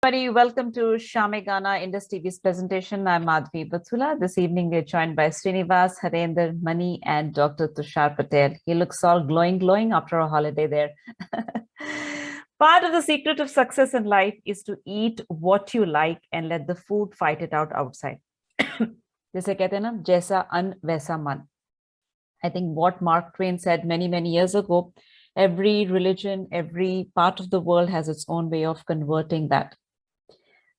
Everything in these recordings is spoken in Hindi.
Everybody, welcome to Shame Gana Indus TV's presentation. I'm Madhvi Bathula. This evening, we're joined by Srinivas, Harendra, Mani, and Dr. Tushar Patel. He looks all glowing after a holiday there. Part of the secret of success in life is to eat what you like and let the food fight it out outside. जैसे कहते हैं ना, जैसा अन्न वैसा मन. I think what Mark Twain said many years ago, every religion, every part of the world has its own way of converting that.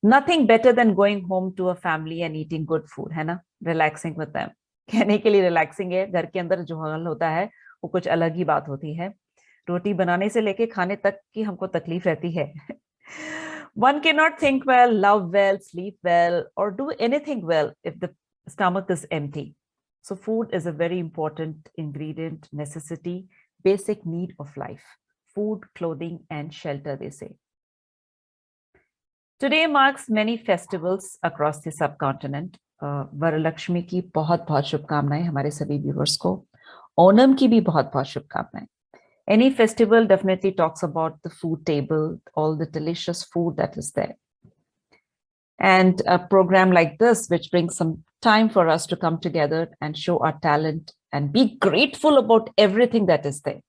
Nothing better than going home to a family and eating good food, है ना? Relaxing with them. कहने के लिए relaxing है, घर के अंदर जो हाल होता है वो कुछ अलग ही बात होती है. रोटी बनाने से लेके खाने तक की हमको तकलीफ रहती है. One cannot think well, love well, sleep well, or do anything well if the stomach is empty. So food is a very important ingredient, necessity, basic need of life. Food, clothing, and shelter, they say. Today marks many festivals across the subcontinent. Varalakshmi की बहुत शुभकामनाएं हमारे सभी व्यूअर्स को. ओणम की भी बहुत शुभकामनाएं. Any festival definitely talks about the food table, all the delicious food that is there. And a program like this, which brings some time for us to come together and show our talent and be grateful about everything that is there.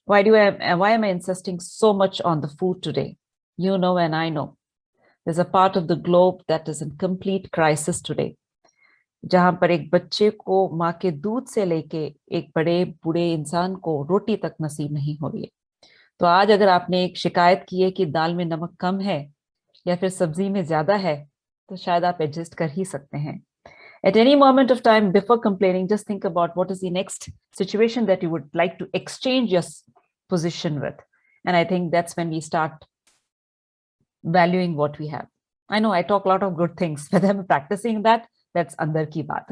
Why am I insisting so much on the food today? You know and I know. There's a part of the globe that is in complete crisis today. जहां पर एक बच्चे को माँ के दूध से लेके एक बड़े बूढ़े इंसान को रोटी तक नसीब नहीं हो रही है. तो आज अगर आपने एक शिकायत की है कि दाल में नमक कम है या फिर सब्जी में ज्यादा है, तो शायद आप एडजस्ट कर ही सकते हैं. At any moment of time, before complaining, just think about what is the next situation that you would like to exchange your position with. And I think that's when we start valuing what we have. I know I talk a lot of good things, whether I'm practicing that, that's andar ki baat.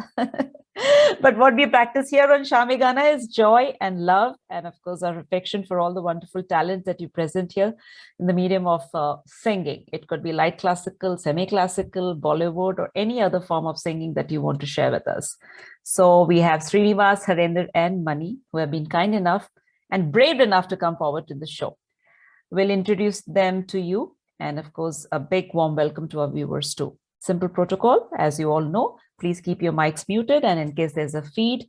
But what we practice here on Shame Gana is joy and love, and of course our affection for all the wonderful talents that you present here in the medium of singing. It could be light classical, semi-classical, Bollywood, or any other form of singing that you want to share with us. So we have Srinivas, Harendra, and Mani, who have been kind enough and brave enough to come forward to the show. We'll introduce them to you, and of course a big warm welcome to our viewers too. Simple protocol, as you all know, please keep your mics muted, and in case there's a feed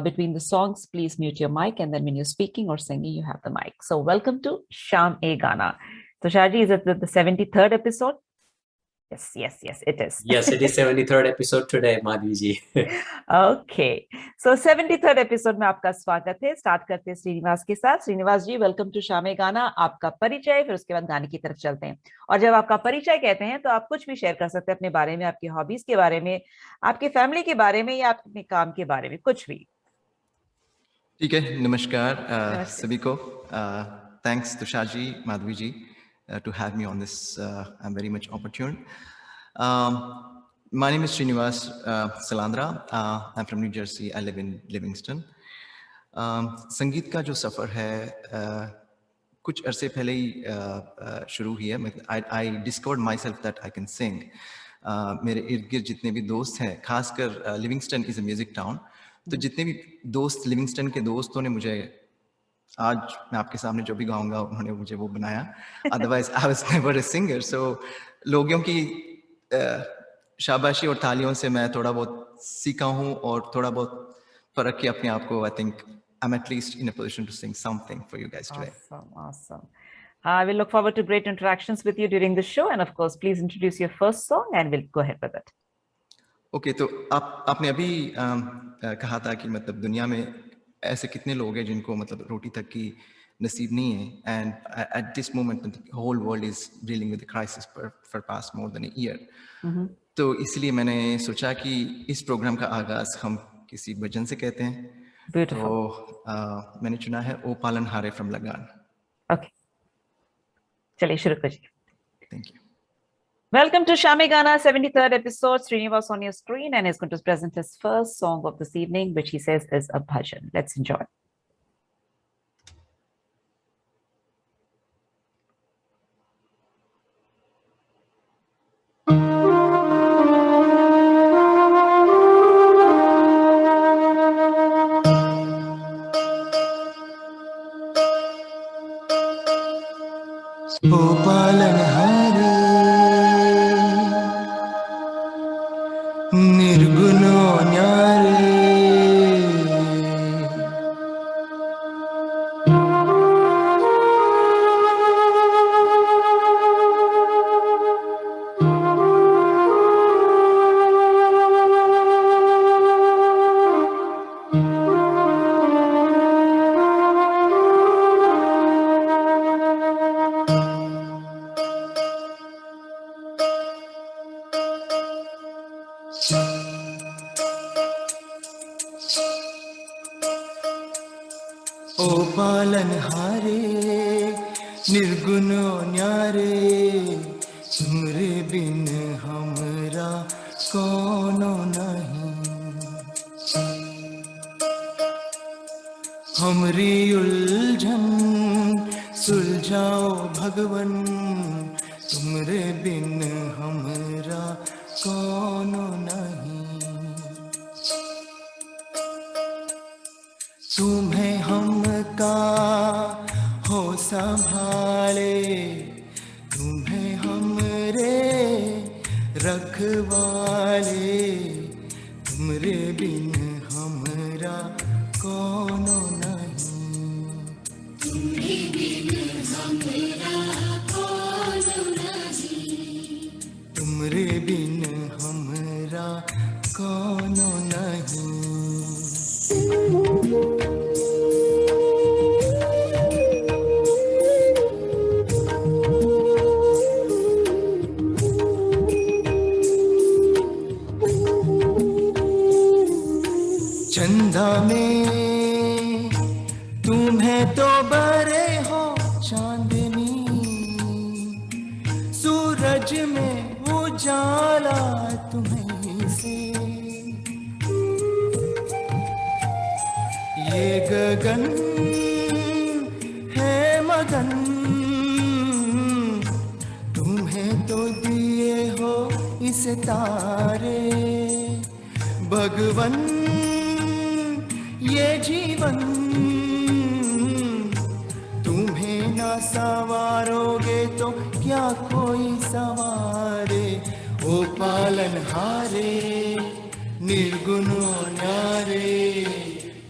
between the songs, please mute your mic, and then when you're speaking or singing, you have the mic. So welcome to Shame Gana. So Shaji, is it the 73rd episode? Yes, it is. Yes, it is 73rd episode today, Madhvi ji. Okay. So 73rd episode में आपका स्वागत है. स्टार्ट करते हैं श्रीनिवास के साथ. श्रीनिवास जी, वेलकम टू शामे गाना. आपका परिचय, फिर उसके बाद गाने की तरफ चलते हैं. और जब आपका परिचय कहते हैं तो आप कुछ भी शेयर कर सकते हैं अपने बारे में, आपकी हॉबीज के बारे में, आपके फैमिली के बारे में, या अपने काम के बारे में, कुछ भी. ठीक है. नमस्कार सभी को. Thanks Tushar ji, Madhavi ji, to have me on this. I'm very much opportune. My name is Srinivas Salandra. I'm from New Jersey. I live in Livingston. संगीत का जो सफ़र है कुछ अरसे पहले ही शुरू हुई है. I discovered myself that I can sing. मेरे इर्द गिर्द जितने भी दोस्त हैं, खासकर Livingstone is a music town, तो जितने भी दोस्त लिविंगस्टन के दोस्तों ने मुझे, आज मैं आपके सामने जो भी गाऊंगा उन्होंने मुझे वो बनाया. Otherwise I was never a singer. So लोगों की शाबाशी और तालियों से मैं थोड़ा बहुत सीखा हूँ और थोड़ा बहुत फर्क किया अपने आप को. I think I am at least in a position to sing something for you guys today. Awesome. I will look forward to great interactions with you during the show, and of course please introduce your first song and we'll go ahead with it. Okay, तो आपने अभी कहा था कि मतलब दुनिया में ऐसे कितने लोग हैं जिनको मतलब रोटी तक की नसीब नहीं है. And at this moment whole world is dealing with the crisis for past more than a year. तो इसलिए मैंने सोचा कि इस प्रोग्राम का आगाज हम किसी भजन से कहते हैं. Beautiful. तो मैंने चुना है ओ पालन हारे फ्रॉम लगान. ओके, चलिए शुरू करिए. Thank you. Welcome to Shame Gana, 73rd episode. Srinivas on your screen, and he's going to present his first song of this evening, which he says is a bhajan. Let's enjoy. ओ पालन हारे निर्गुणो न्यारे ओ पालनहारे निर्गुणो न्यारे तुमरे बिन हमरा कोनो नहीं हमरी उलझन सुलझाओ भगवन तुमरे बिन हमरा कोनो नहीं तुम्हें हमका हो संभाले तुम्हें हमरे रखवाले तुमरे बिन हमरा कोनो नहीं तुमरे बिन हमरा कोनो नहीं तुमरे बिन हमरा कोनो नहीं चंदा में तुम्हें तो बरे हो चांदनी सूरज में उजाला तुम्हें से ये गगन है मगन तुम्हें तो दिए हो इस तारे भगवन ये जीवन तुम्हें ना सवारोगे तो क्या कोई सवारे ओ पालनहारे निर्गुणो न्यारे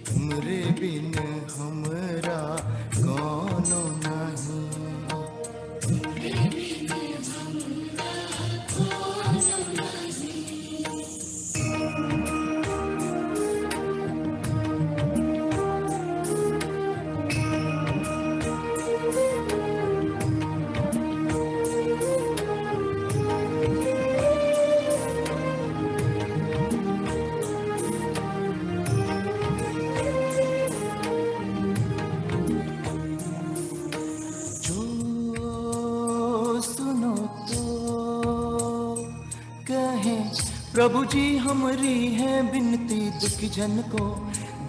तुमरे बिन हमरा कोनो नहीं प्रभु जी हमारी है बिनती दुख जन को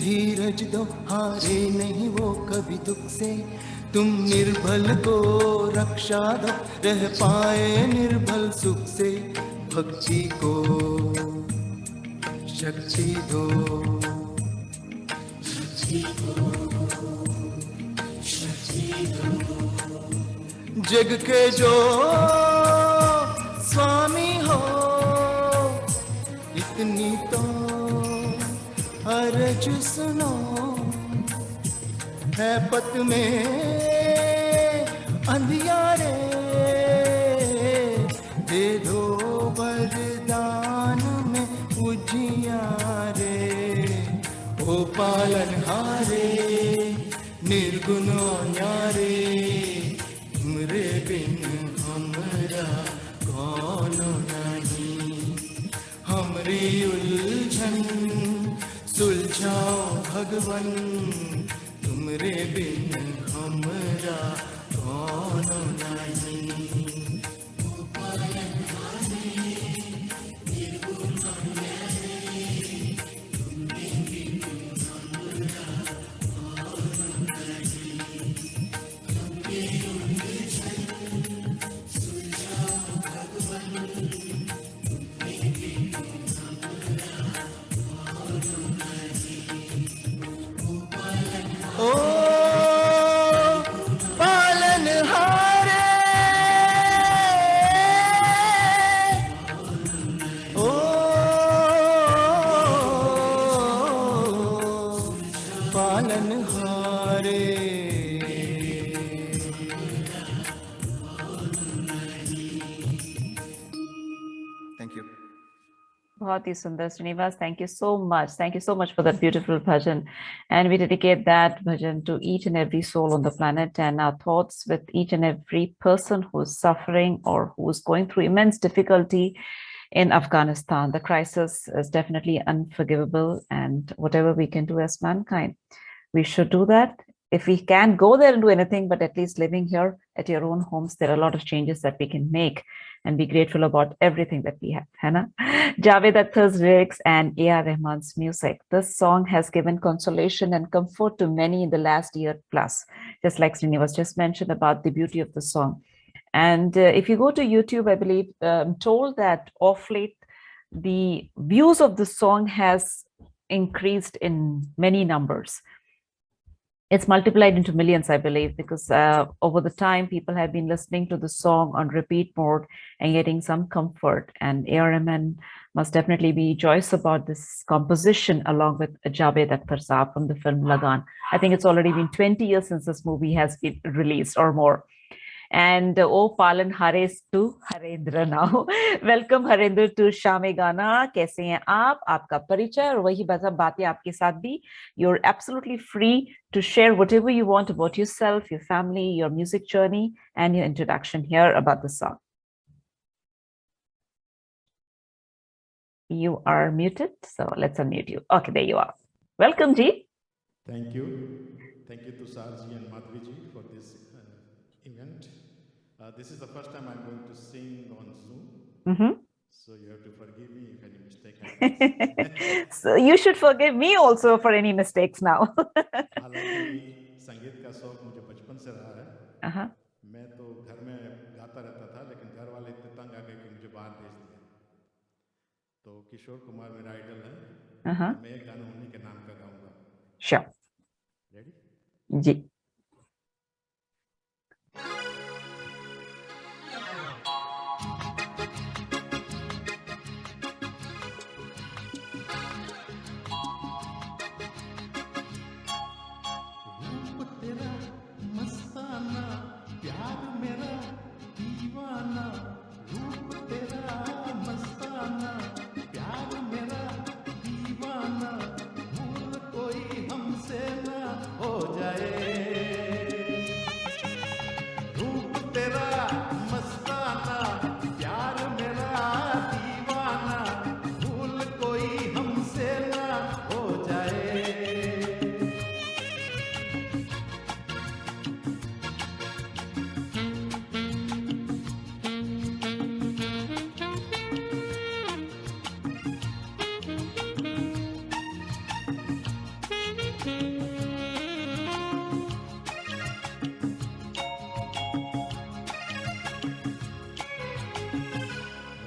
धीरज दो हारे नहीं वो कभी दुख से तुम निर्बल को रक्षा दो रह पाए निर्बल सुख से भक्ति को शक्ति दो जग के जो स्वामी हो इतनी तो अर्ज सुनो है पत में अंधियारे दे दो वरदान में उजियारे ओ पालनहारे निर्गुणो न्यारे तुमरे बिन हमरा कोनो नहीं हमरी उलझन सुलझाओ भगवन तुमरे बिन हमरा कोनो नहीं ओ पालनहारे पालनहारे। Thank you. बहुत ही सुंदर Srinivas, thank you so much. Thank you so much for that beautiful bhajan. And we dedicate that bhajan to each and every soul on the planet, and our thoughts with each and every person who is suffering or who is going through immense difficulty in Afghanistan. The crisis is definitely unforgivable, and whatever we can do as mankind, we should do that. If we can't go there and do anything, but at least living here at your own homes, there are a lot of changes that we can make, and be grateful about everything that we have. Hai na? Javed Akhtar's lyrics and A.R. Rahman's music. This song has given consolation and comfort to many in the last year plus, just like Srinivas just mentioned about the beauty of the song. And if you go to YouTube, I believe, I'm told that of late, the views of the song has increased in many numbers. It's multiplied into millions, I believe, because over the time, people have been listening to the song on repeat mode and getting some comfort. And A.R. Rahman must definitely be joyous about this composition, along with Javed Akhtar Saab from the film Lagan. I think it's already been 20 years since this movie has been released or more. And O Palan Hares to Harendra now. Welcome Harendra to Shame Gana. कैसे हैं आप? आपका परिचय और वही बातें आपके साथ भी. You're absolutely free to share whatever you want about yourself, your family, your music journey, and your introduction here about the song. You are muted, so let's unmute you. Okay, there you are. Welcome, Ji. Thank you. Thank you to Sarji and Madhvi ji for this event. This is the first time I'm going to sing on Zoom. Mm-hmm. So you have to forgive me if any mistake happens. So you should forgive me also for any mistakes now. हालांकि संगीत का शौक मुझे बचपन से रहा है. Uh-huh. मैं तो घर में गाता रहता था, लेकिन घर वाले इतने तंग आ गए कि मुझे बाहर भेज दिया. तो किशोर कुमार मेरा आइडल है. Uh-huh. मैं एक गाना उन्हीं के नाम का गाऊंगा. Sure. Ready? जी.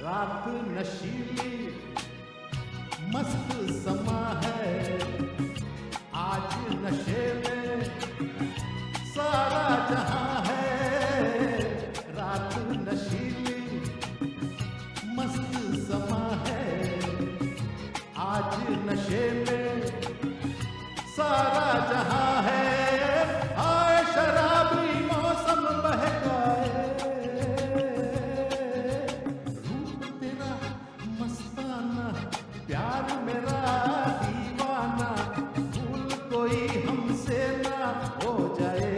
रात नशीली मस्त समा है, आज नशे में सारा जहां है. रात नशीली मस्त समा है, आज नशे में सारा जहां है. आए शराबी मौसम बहकाए, प्यार मेरा दीवाना, भूल कोई हमसे ना हो जाए.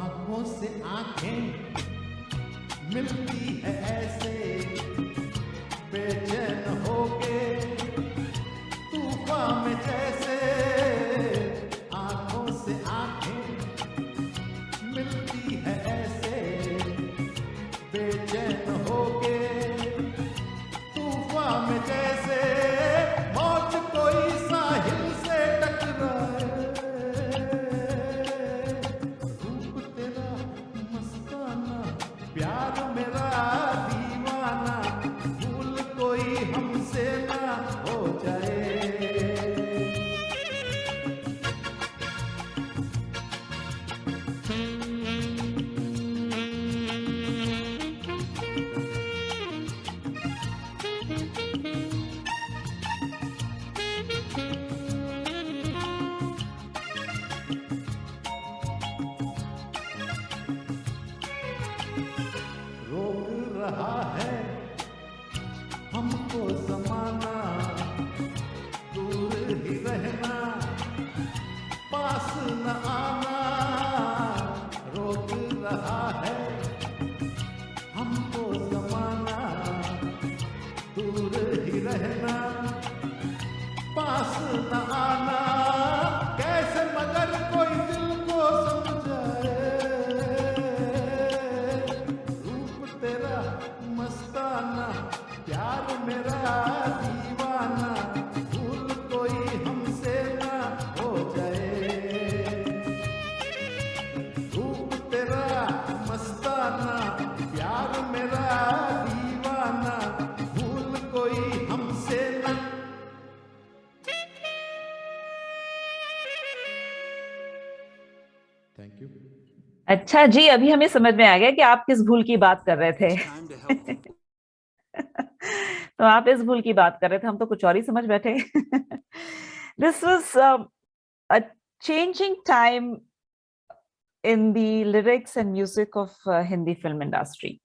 आंखों से आंखें मिलती है ऐसे, बेचैन हो के तूफान में जैसे. आंखों से आंखें मिलती है ऐसे, बेचैन हो के तूफान में जैसे. मौज कोई साहिल से टकराए, रूप तेरा मस्ताना, प्यार मेरा दीवाना, भूल कोई पास न आना कैसे मगर कोई दिल को समझाए, रूप तेरा मस्ताना प्यार मेरा दीवाना, भूल कोई हमसे ना हो जाए, रूप तेरा मस्ताना प्यार मेरा दीवाना, भूल कोई हमसे ना। Thank you. अच्छा जी, अभी हमें समझ में आ गया कि आप किस भूल की बात कर रहे थे। तो आप इस भूल की बात कर रहे थे, हम तो कुछ और ही समझ बैठे। This was a changing time in the lyrics and music of Hindi film industry.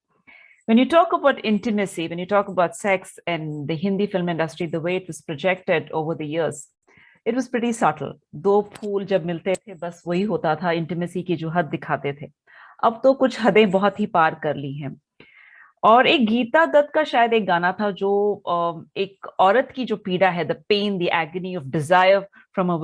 When you talk about intimacy, when you talk about sex and the Hindi film industry, the way it was projected over the years, it was pretty subtle. दो फूल जब मिलते थे बस वही होता था, इंटीमेसी की जो हद दिखाते थे। अब तो कुछ हदें बहुत ही पार कर ली हैं। और एक गीता दत्त का शायद एक गाना था जो एक औरत की जो पीड़ा है, the pain, the agony of desire from a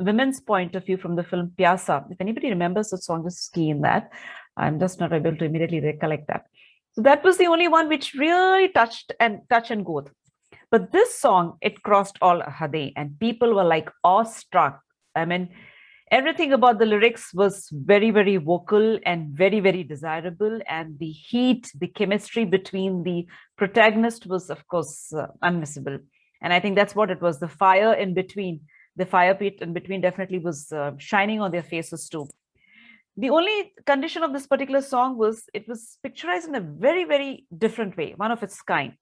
women's point of view, from the film Pyasa. If anybody remembers the song, just key in that. I'm just not able to immediately recollect that. So that was the only one which really touch and go. But this song, it crossed all hade, and people were like awestruck. I mean, everything about the lyrics was very, very vocal and very, very desirable. And the heat, the chemistry between the protagonist was, of course, unmissable. And I think that's what it was. The fire in between, the fire pit in between definitely was shining on their faces too. The only condition of this particular song was it was picturized in a very, very different way, one of its kind.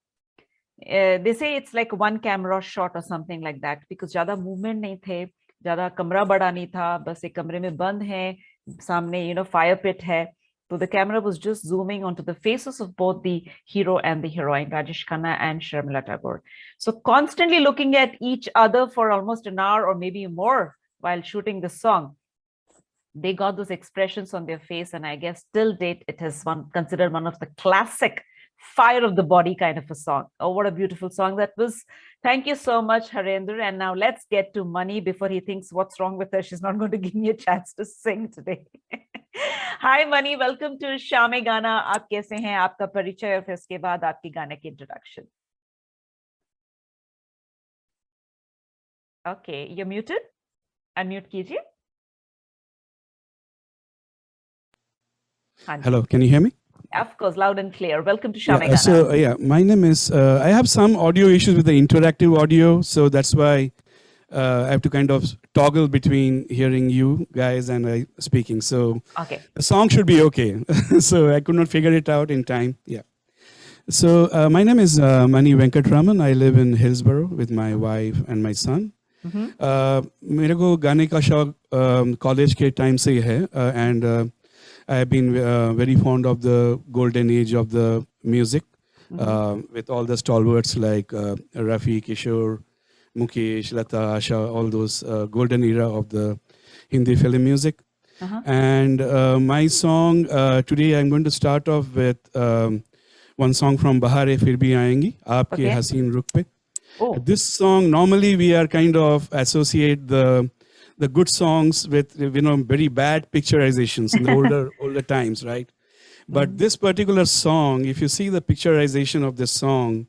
They say it's like one camera shot or something like that, because ज़्यादा movement नहीं थे, ज़्यादा कमरा बड़ा नहीं था, बस एक कमरे में बंद है, सामने fire pit है, so the camera was just zooming onto the faces of both the hero and the heroine, Rajesh Khanna and Sharmila Tagore. So constantly looking at each other for almost an hour or maybe more while shooting the song. They got those expressions on their face, and I guess till date it is considered one of the classic fire of the body kind of a song. Oh, what a beautiful song that was. Thank you so much, Harendra. And now let's get to Mani before he thinks what's wrong with her. She's not going to give me a chance to sing today. Hi Mani, welcome to Shame Gana. आप कैसे हैं? आपका परिचय और फिर इसके बाद आपकी गाने की introduction. Okay, you're muted. Unmute कीजिए. Hello, can you hear me? Of course, loud and clear. Welcome to Shame Yeah, Gana. so my name is, I have some audio issues with the interactive audio, so that's why I have to kind of toggle between hearing you guys and speaking. So Okay. the song should be okay. So I could not figure it out in time. Yeah. So my name is Mani Venkatraman. I live in Hillsborough with my wife and my son. मेरे को गाने का शौक कॉलेज के टाइम से ही है, and I have been very fond of the golden age of the music, with all the stalwarts like Rafi, Kishore, Mukesh, Lata, Asha, all those golden era of the Hindi film music. And my song today, I'm going to start off with one song from Bahare Fir Bhi Aayengi, Aapke Haseen Rukh Pe. Oh. This song, normally we are kind of associate the good songs with, very bad picturizations in the older times, right? But this particular song, if you see the picturization of this song,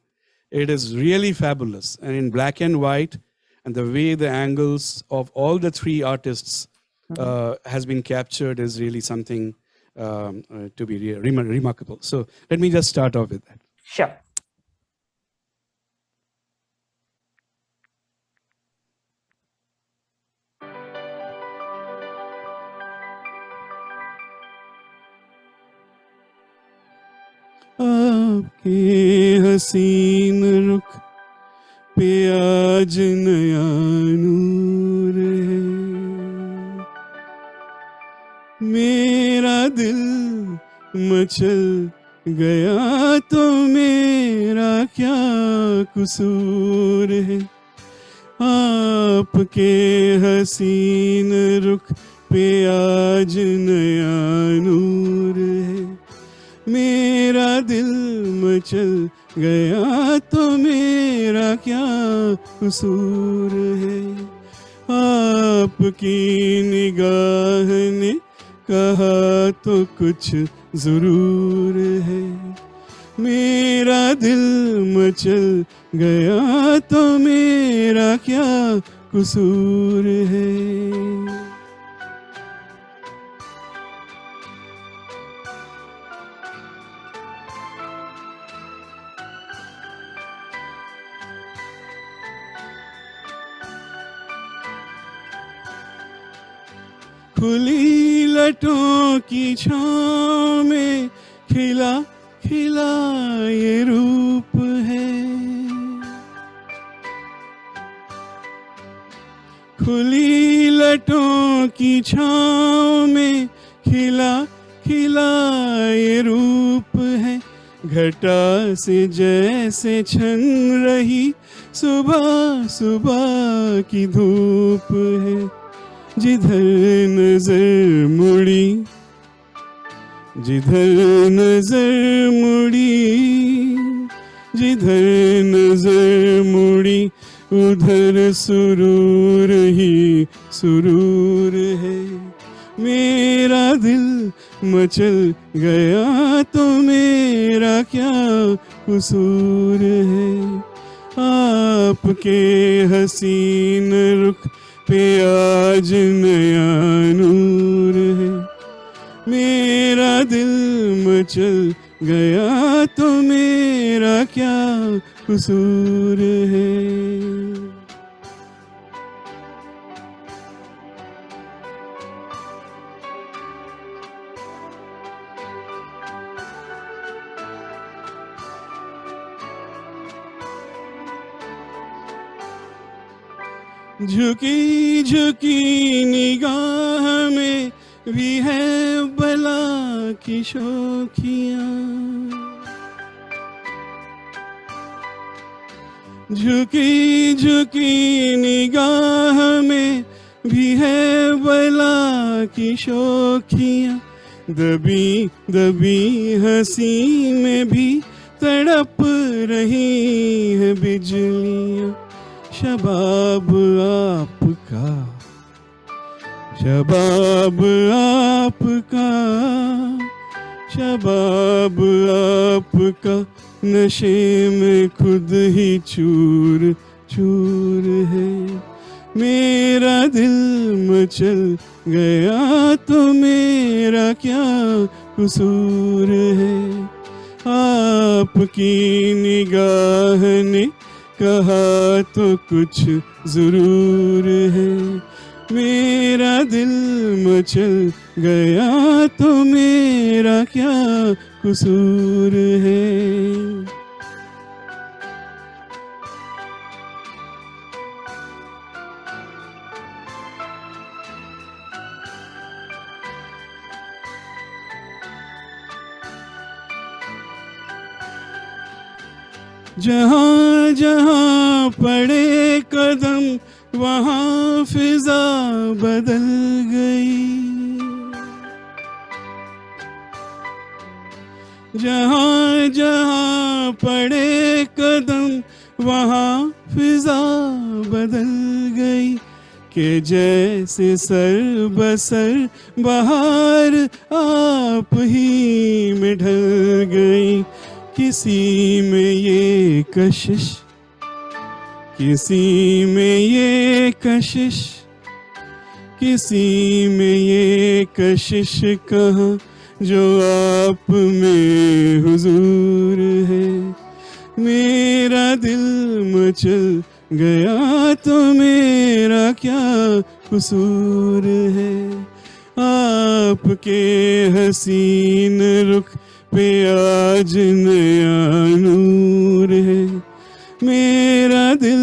it is really fabulous, and in black and white, and the way the angles of all the three artists has been captured is really something to be remarkable. So let me just start off with that. Sure. आपके हसीन रुख पे आज नया नूर है, मेरा दिल मचल गया तो मेरा क्या कसूर है, आपके हसीन रुख पे आज नया नूर है, मेरा दिल मचल गया तो मेरा क्या कसूर है। आपकी निगाह ने कहा तो कुछ जरूर है। मेरा दिल मचल गया तो मेरा क्या कसूर है। खुली लटों की छाँव में खिला खिला ये रूप है। खुली लटों की छाँव में खिला खिला ये रूप है। घटा से जैसे छन रही सुबह सुबह की धूप है। जिधर नजर मुड़ी जिधर नजर मुड़ी जिधर नजर मुड़ी उधर सुरूर ही सुरूर है। मेरा दिल मचल गया तो मेरा क्या कसूर है। आपके हसीन रुख पे आज नया नूर है। मेरा दिल मचल गया तो मेरा क्या कसूर है। झुकी झुकी निगाह में भी है बला की शोखियाँ। झुकी झुकी निगाह में भी है बला की शोखियाँ। दबी दबी हंसी में भी तड़प रही है बिजलियाँ। शबाब आपका शबाब आपका शबाब आपका नशे में खुद ही चूर चूर है। मेरा दिल मचल गया तो मेरा क्या कसूर है। आपकी निगाह ने कहा तो कुछ जरूर है। मेरा दिल मचल गया तो मेरा क्या कसूर है। जहाँ जहाँ पड़े कदम वहाँ फिजा बदल गई। जहाँ जहाँ पड़े कदम वहाँ फिजा बदल गई। कि जैसे सर बसर बहार आप ही में ढल गई। किसी में ये कशिश किसी में ये कशिश किसी में ये कशिश कहाँ जो आप में हुजूर है। मेरा दिल मचल गया तो मेरा क्या कसूर है। आपके हसीन रुख पे आज नया नूर है। मेरा दिल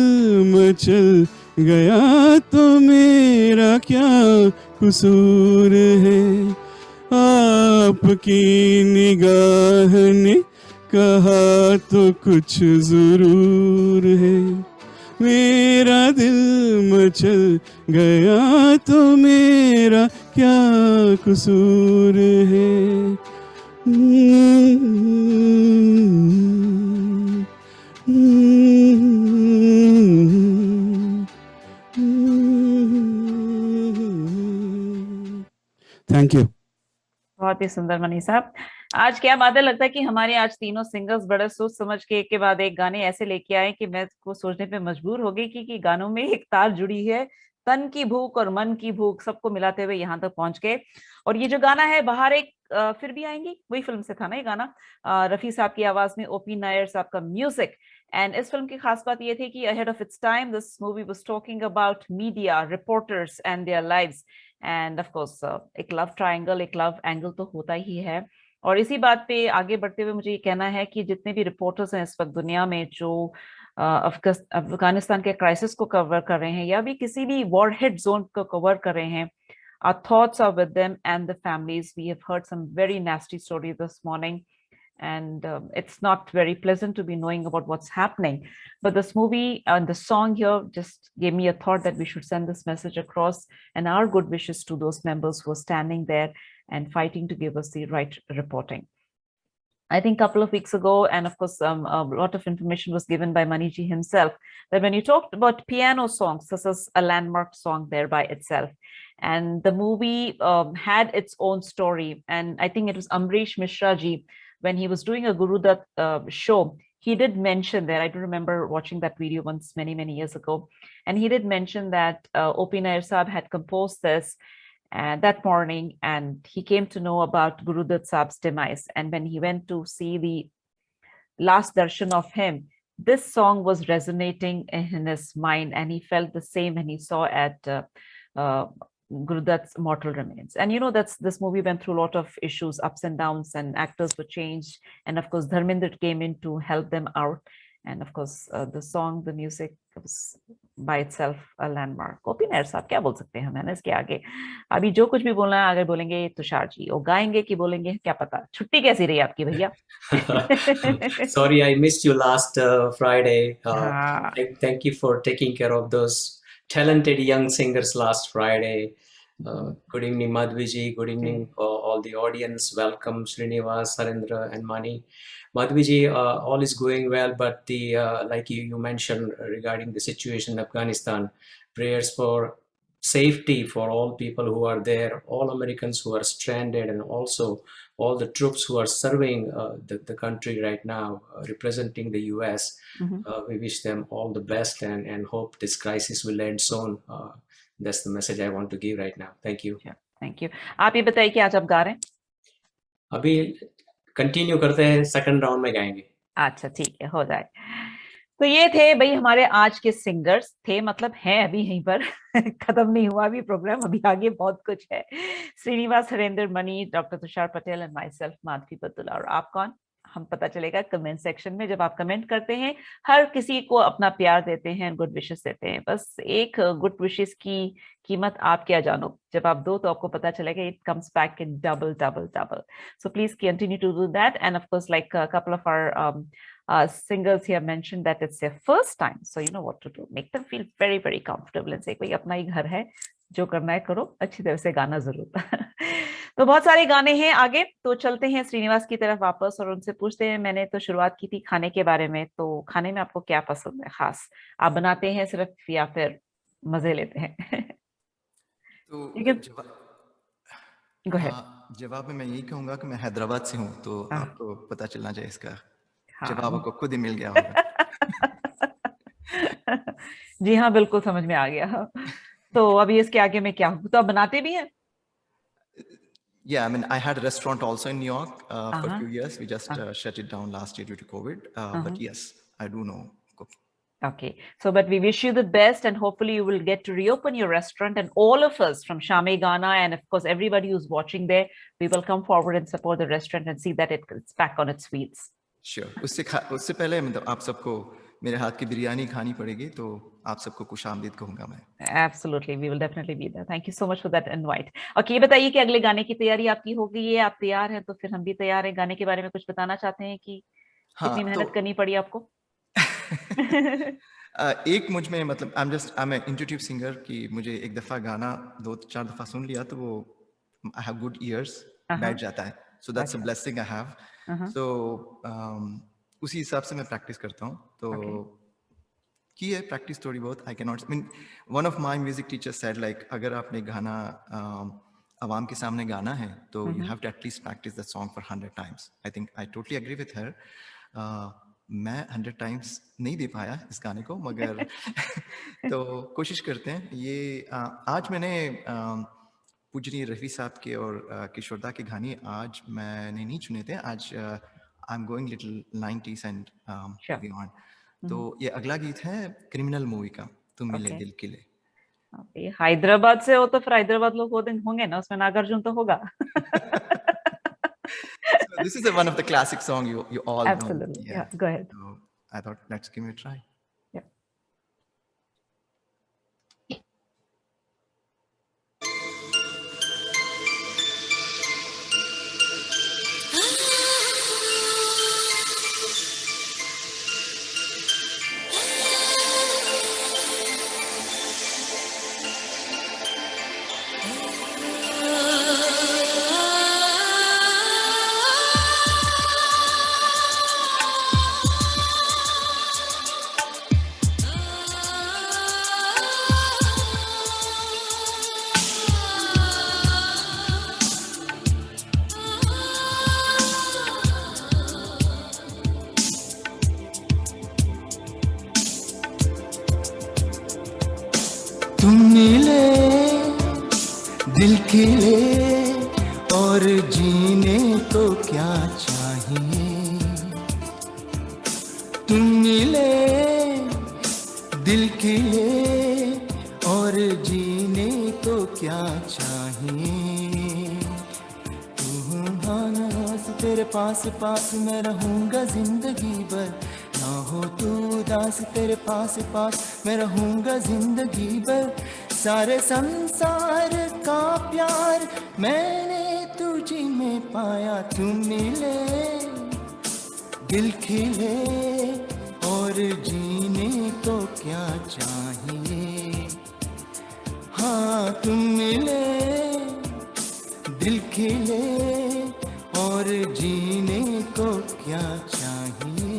मचल गया तो मेरा क्या कसूर है। आपकी निगाह ने कहा तो कुछ जरूर है। मेरा दिल मचल गया तो मेरा क्या कसूर है। Thank you. बहुत ही सुंदर मनी साहब। आज क्या बात है, लगता है कि हमारे आज तीनों सिंगर्स बड़े सोच समझ के एक के बाद एक गाने ऐसे लेके आए कि मैं को सोचने पे मजबूर हो गई कि गानों में एक तार जुड़ी है, तन की भूख और मन की भूख सबको मिलाते हुए यहाँ तक पहुंच गए। और ये जो गाना है बाहर एक फिर भी आएंगी, वही फिल्म से था ना ये गाना, रफी साहब की आवाज में, ओपी नायर साहब का म्यूजिक। एंड इस फिल्म की खास बात ये थी कि ahead of its time this movie was talking about media reporters and their lives and of course एक लव ट्रायंगल, एक लव एंगल तो होता ही है। और इसी बात पे आगे बढ़ते हुए मुझे ये कहना है कि जितने भी रिपोर्टर्स हैं इस वक्त दुनिया में जो अफगानिस्तान के क्राइसिस को कवर कर रहे हैं या भी किसी भी वॉर हिट जोन को कवर कर रहे हैं, our thoughts are with them and the families. We have heard some very nasty stories this morning, and it's not very pleasant to be knowing about what's happening. But this movie and the song here just gave me a thought that we should send this message across, and our good wishes to those members who are standing there and fighting to give us the right reporting. I think a couple of weeks ago, and of course, a lot of information was given by Maniji himself, that when you talked about piano songs, this is a landmark song there by itself. And the movie had its own story. And I think it was Amrish Mishra ji, when he was doing a Guru Dutt show, he did mention there, I do remember watching that video once many, many years ago, and he did mention that O.P. Nair Saab had composed this that morning, and he came to know about Guru Dutt Saab's demise. And when he went to see the last darshan of him, this song was resonating in his mind, and he felt the same when he saw at Guru Dutt's mortal remains. And you know, this movie went through a lot of issues, ups and downs, and actors were changed, and of course Dharminder came in to help them out. And of course the song, the music was by itself a landmark. OP Nair साहब क्या बोल सकते हैं हम इसके आगे, अभी जो कुछ भी बोलना है अगर बोलेंगे तुषार जी, वो गाएंगे कि बोलेंगे क्या पता। छुट्टी कैसी रही आपकी भैया? Sorry, I missed you last Friday. हाँ, Thank you for taking care of those talented young singers last Friday. Good evening, Madhviji. Good evening, all the audience. Welcome, Srinivas, Sarendra, and Mani. Madhviji, all is going well, but the like you mentioned regarding the situation in Afghanistan, prayers for safety for all people who are there, all Americans who are stranded, and also all the troops who are serving the country right now, representing the US. We wish them all the best and hope this crisis will end soon. That's the message I want to give right now. Thank you. Thank you. आप ये बताइए कि आज आप गा रहे हैं? अभी कंटिन्यू करते हैं, सेकंड राउंड में गाएंगे। अच्छा ठीक है, हो जाए। तो ये थे भाई हमारे आज के सिंगर्स, थे मतलब हैं अभी यहीं पर खत्म नहीं हुआ अभी प्रोग्राम, अभी आगे बहुत कुछ है। Srinivas, Harendra, Mani, doctor Tushar Patel and myself Madhavi Batula. और आप कौन, हम पता चलेगा कमेंट सेक्शन में। जब आप कमेंट करते हैं, हर किसी को अपना प्यार देते हैं, गुड विशेस देते हैं। बस एक गुड विशेस की कीमत आप क्या जानो, जब आप दो तो आपको पता चलेगा it comes back in double double double. So please continue to do that. And of course like a couple of our singers here mentioned that it's their first time, so you know what to do, make them feel very very comfortable and say कोई अपना ही घर है, जो करना है करो, अच्छी तरह से गाना जरूर। तो बहुत सारे गाने हैं आगे, तो चलते हैं श्रीनिवास की तरफ वापस और उनसे पूछते हैं। मैंने तो शुरुआत की थी खाने के बारे में, तो खाने में आपको क्या पसंद है खास, आप बनाते हैं सिर्फ या फिर मजे लेते हैं? तो जवाब में मैं यही कहूंगा कि मैं हैदराबाद से हूँ, तो आपको पता चलना चाहिए इसका जवाब आपको खुद ही मिल गया होगा। जी हाँ, बिल्कुल समझ में आ गया। तो अभी इसके आगे में क्या, तो आप बनाते भी हैं? Yeah, I mean, I had a restaurant also in New York for a few years. We just shut it down last year due to COVID. But yes, I do know cooking. Okay, so but we wish you the best, and hopefully you will get to reopen your restaurant, and all of us from Shame Ghana and of course everybody who's watching there, we will come forward and support the restaurant and see that it's back on its feet. Sure. उससे पहले मतलब आप सबको मेरे हाथ की बिरयानी खानी पड़ेगी, तो आप सबको खुशामदीद कहूंगा मैं। Absolutely, we will definitely be there. Thank you so much for that invite. Okay, ये बताइए कि अगले गाने की तैयारी आपकी हो गई है, आप तैयार हैं? तो फिर हम भी तैयार हैं। गाने के बारे में कुछ बताना चाहते हैं कि कितनी मेहनत करनी पड़ी आपको? एक मुझ में मतलब आई एम इंट्यूटिव सिंगर कि मुझे एक दफा गाना 2-4 दफा सुन लिया तो वो आई हैव गुड ईयर्स, बैठ जाता है। So that's a blessing I have. So उसी हिसाब से मैं प्रैक्टिस करता हूँ। तो की है प्रैक्टिस थोड़ी बहुत। I can not mean one of my music teachers said like अगर आपने गाना आवाम के सामने गाना है तो you have to at least practice the song for 100 times. I think I totally agree with her. मैं 100 times नहीं दे पाया इस गाने को, मगर तो कोशिश करते हैं। ये आज मैंने पूजनीय रफ़ी साहब के और किशोरदा के गाने आज मैंने नहीं चुने थे। आज I am going little 90s and beyond. तो ये अगला गीत है क्रिमिनल मूवी का, तुम मिले दिल के लिए। ये हैदराबाद से हो तो फिर हैदराबाद लोग होंगे ना, उसमें नागार्जुन तो होगा। So this is one of the classic song you all Absolutely. know. Yeah, go ahead. So I thought let's give it a try. Yeah. तुम मिले दिल खिले और जीने को क्या चाहिए। तुम मिले दिल खिले और जीने को क्या चाहिए। तुम हाँ तेरे पास पास मैं रहूँगा जिंदगी भर, ना हो तू उदास तेरे पास पास मैं रहूँगा जिंदगी भर। सारे संसार का प्यार मैंने तुझी में पाया। तुम मिले दिल खिले और जीने को क्या चाहिए। हाँ तुम मिले दिल खिले और जीने को क्या चाहिए।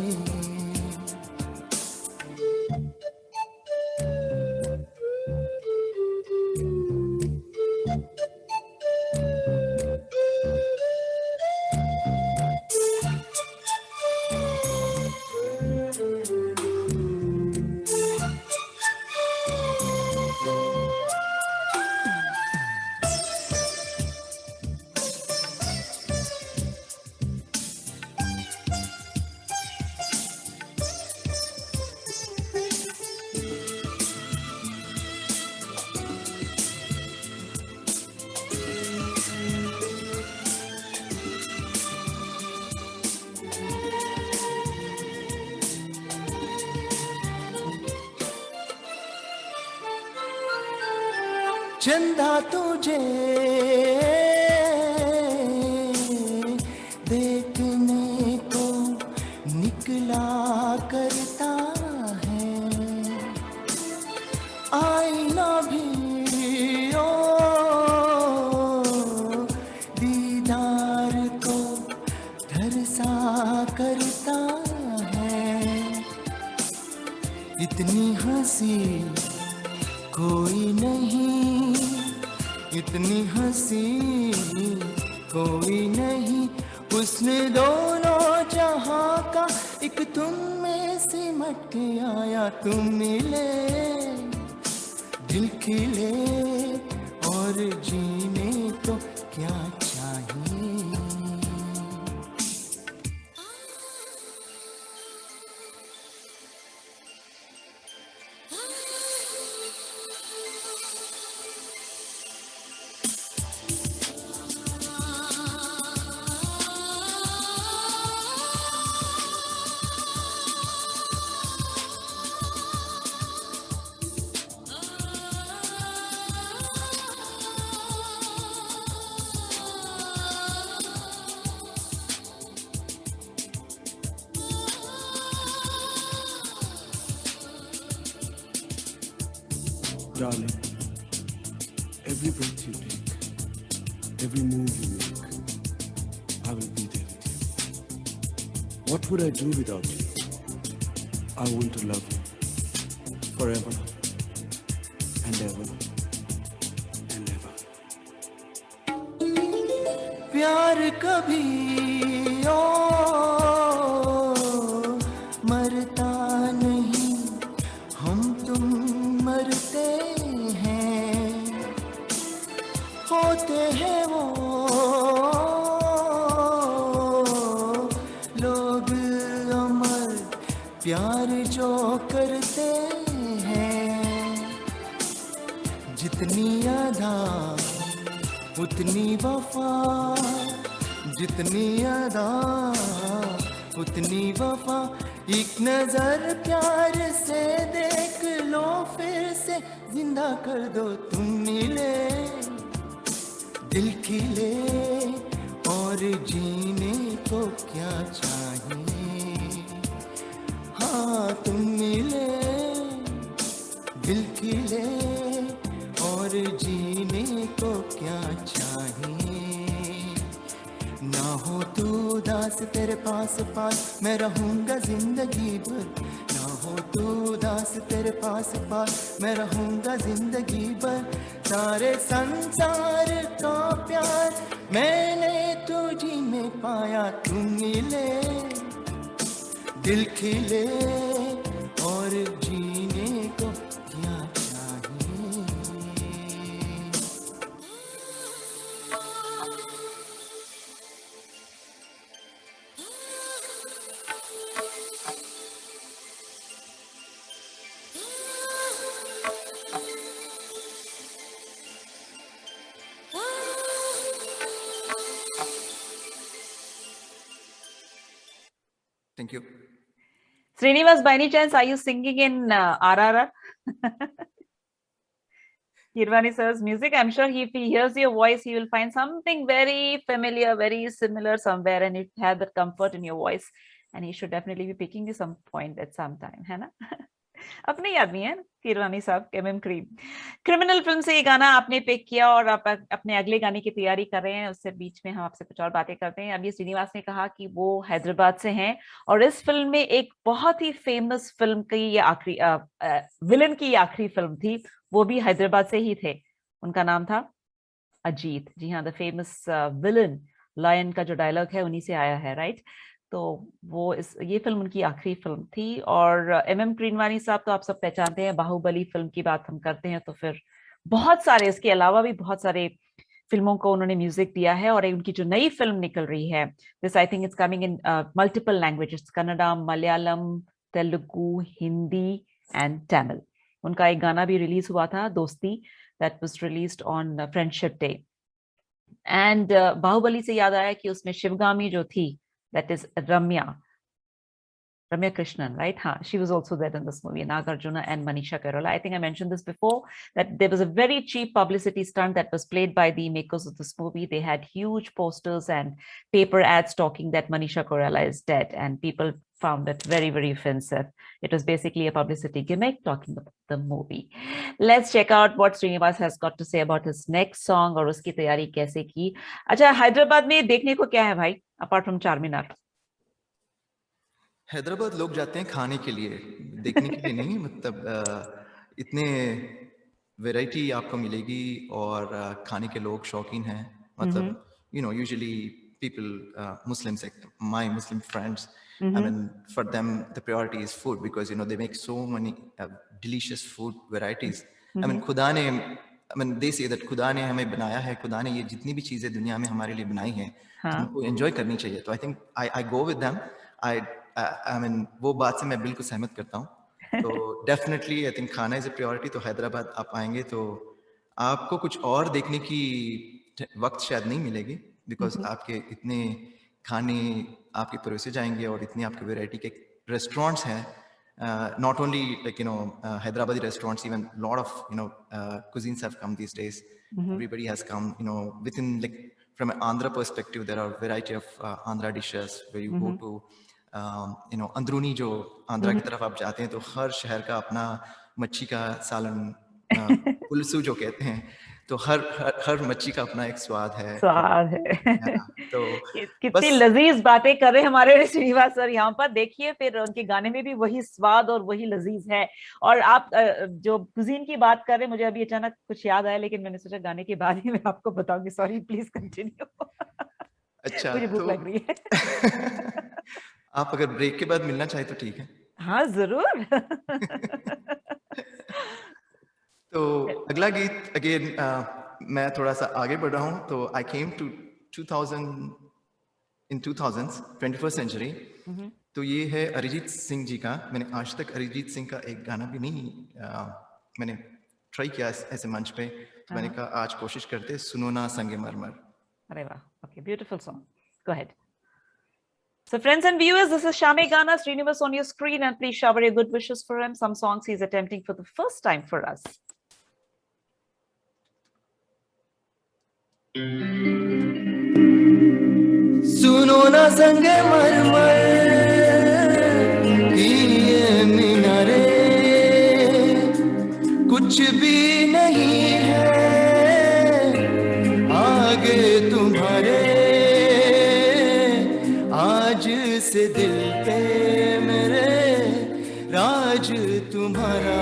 चंदा तुझे देखने को निकला करता है। आईना भी ओ दीदार को धरसा करता है। इतनी हंसी कोई नहीं, इतनी हंसी कोई नहीं। उसने दोनों जहां का एक तुम में सिमट के आया। तुम मिले दिल खिले और जीने को क्या चाहिए। Darling, every breath you take, every move you make, I will be there with you. What would I do without you? I want to love you forever and ever and ever. प्यार कभी ओ मरता नहीं, हम तुम मरते हैं, होते हैं वो लोग अमर प्यार जो करते हैं। जितनी अदा उतनी वफा, जितनी अदा उतनी वफा, एक नजर प्यार से देख लो, फिर से जिंदा कर दो। तुम मिले दिल खिले और जीने को क्या चाहिए। हाँ तुम मिले दिल खिले और जीने को क्या चाहिए। ना हो तू उदास तेरे पास पास मैं रहूंगा जिंदगी भर, ना हो तू उदास तेरे पास पास मैं रहूंगा जिंदगी भर। सारे संसार का प्यार मैंने तुझी में पाया, तुम मिले दिल खिले और जीने को क्या चाहिए। Thank you. Srinivas, by any chance, are you singing in RRR? Kirwani sir's music. I'm sure if he hears your voice, he will find something very familiar, very similar somewhere, and it had that comfort in your voice. And he should definitely be picking you some point at some time, है ना? अपने ही आदमी है कीरवानी साहब, MM क्रीम। क्रिमिनल फिल्म से ये गाना आपने पिक किया और आप अपने अगले गाने की तैयारी कर रहे हैं। उससे बीच में हम आपसे कुछ और बातें करते हैं। अभी श्रीनिवास ने कहा कि वो हैदराबाद से हैं और इस फिल्म में एक बहुत ही फेमस फिल्म की ये आखिरी विलन की आखिरी फिल्म थी, वो भी हैदराबाद से ही थे। उनका नाम था अजीत। जी हाँ, द फेमस विलन लायन का जो डायलॉग है उन्हीं से आया है, राइट? तो वो ये फिल्म उनकी आखिरी फिल्म थी। और MM क्रीनवानी साहब तो आप सब पहचानते हैं, बाहुबली फिल्म की बात हम करते हैं तो फिर बहुत सारे, इसके अलावा भी बहुत सारे फिल्मों को उन्होंने म्यूजिक दिया है। और उनकी जो नई फिल्म निकल रही है, this I think it's coming in multiple languages, Kannada, Malayalam, Telugu, Hindi and Tamil. उनका एक गाना भी रिलीज हुआ था, दोस्ती, that was released on friendship day. And Baahubali से याद आया कि उसमें शिवगामी जो थी, that is Ramya Krishnan, right? She was also there in this movie, Nagarjuna and Manisha Koirala. I think I mentioned this before, that there was a very cheap publicity stunt that was played by the makers of this movie. They had huge posters and paper ads talking that Manisha Koirala is dead, and people found it very, very offensive. It was basically a publicity gimmick talking about the movie. Let's check out what Srinivas has got to say about his next song और उसकी तैयारी कैसे की। अच्छा, हैदराबाद में देखने को क्या है भाई, apart from चारमीनार? हैदराबाद लोग जाते हैं खाने के लिए, देखने के लिए नहीं। मतलब इतने वैरायटी आपको मिलेगी और खाने के लोग शौकीन हैं। मतलब you know, usually people, Muslims, my Muslim friends, I mean, for them the priority is food because you know they make so many delicious food varieties. I mean, खुदा ने, I mean, they say that खुदा ने हमें बनाया है, खुदा ने ये जितनी भी चीजें दुनिया में हमारे लिए बनाई हैं, हमको एंजॉय करनी चाहिए। तो I think I go with them. I mean, वो बात से मैं बिल्कुल सहमत करता हूँ। तो डेफिनेटली आई थिंक खाना इज अ प्रायोरिटी। तो हैदराबाद आप आएंगे तो आपको कुछ और देखने की वक्त शायद नहीं मिलेगी, बिकॉज आपके इतने खाने आपके परोसे जाएंगे और इतनी आपकी वैरायटी के रेस्टोरेंट्स हैं। Not only like, you know, Hyderabadi restaurants, even a lot of, you know, cuisines have come these days. Everybody has come, you know, within, like, from an Andhra perspective, there are variety of Andhra dishes where you go to, you know, अंदरूनी जो आंध्रा की तरफ आप जाते हैं तो हर शहर का अपना मच्छी का सालन, पुलसू जो कहते हैं, तो हर मच्छी का अपना एक स्वाद है। तो कितनी लजीज बातें कर रहे हैं हमारे श्रीनिवास सर यहाँ पर। देखिए, फिर उनके गाने में भी वही स्वाद और वही लजीज है। और आप जो कुजीन की बात कर रहे हैं, मुझे अभी अचानक कुछ याद आया, लेकिन मैंने सोचा गाने के बारे में आपको बताऊंगी। Sorry, please continue. अच्छा, मुझे भूख तो लग रही है। आप अगर ब्रेक के बाद मिलना चाहे तो ठीक है। हाँ जरूर। तो अगला गीत अगेन मैं थोड़ा सा आगे बढ़ रहा हूँ, तो आई came to 2000 in 2000s 21st century. तो ये है अरिजीत सिंह जी का। मैंने आज तक अरिजीत सिंह का एक गाना भी नहीं मैंने ट्राई किया ऐसे मंच पे, तो मैंने कहा आज कोशिश करते सुनो ना संगे मरमर। अरे वाह, okay, beautiful song. Go ahead. So friends and viewers, this is Shame Gana, Srinivas on your screen, and please shower your good wishes for him. Some songs he's attempting for the first time for us. सुनो ना संगे मरमर की ये मीनारे, कुछ भी नहीं है आगे तुम्हारे, आज से दिल पे मेरे राज तुम्हारा,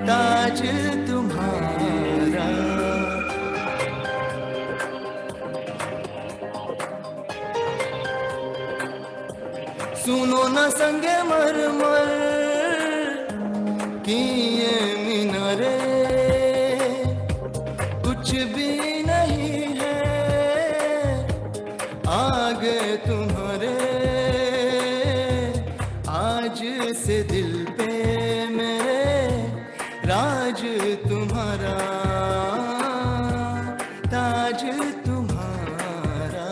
ताज तुम्हारा। सुनो ना संगे मरमर की ये मीनारे, कुछ भी नहीं है आगे तुम्हारे, आज से दिल पे मेरे राज तुम्हारा, ताज तुम्हारा।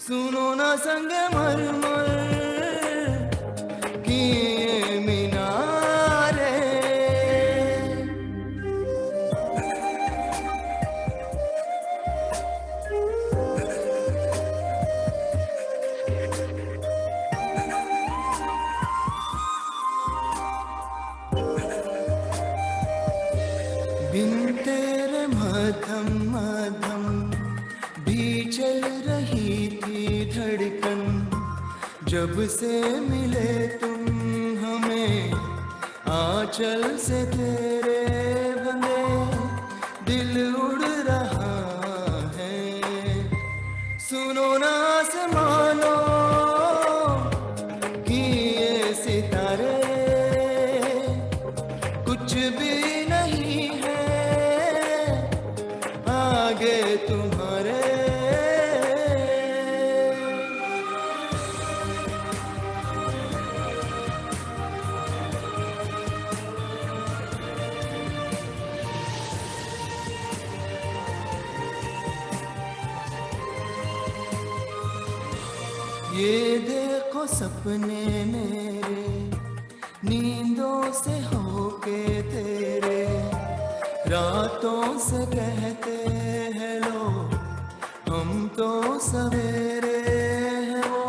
सुनो ना संगे मरमर की ये मीनारे। बिन तेरे मधम मधम भी चल रही थी धड़कन, जब से मिले तुम हमें आंचल से तेरे बंधे दिल उड़ रहा है। सुनो ना आसमानों की ये सितारे, कुछ भी नहीं है आगे तुम्हारे, ये देखो सपने मेरे नींदों से होके तेरे, रातों से कहते हैं लोग हम तो सवेरे हैं, वो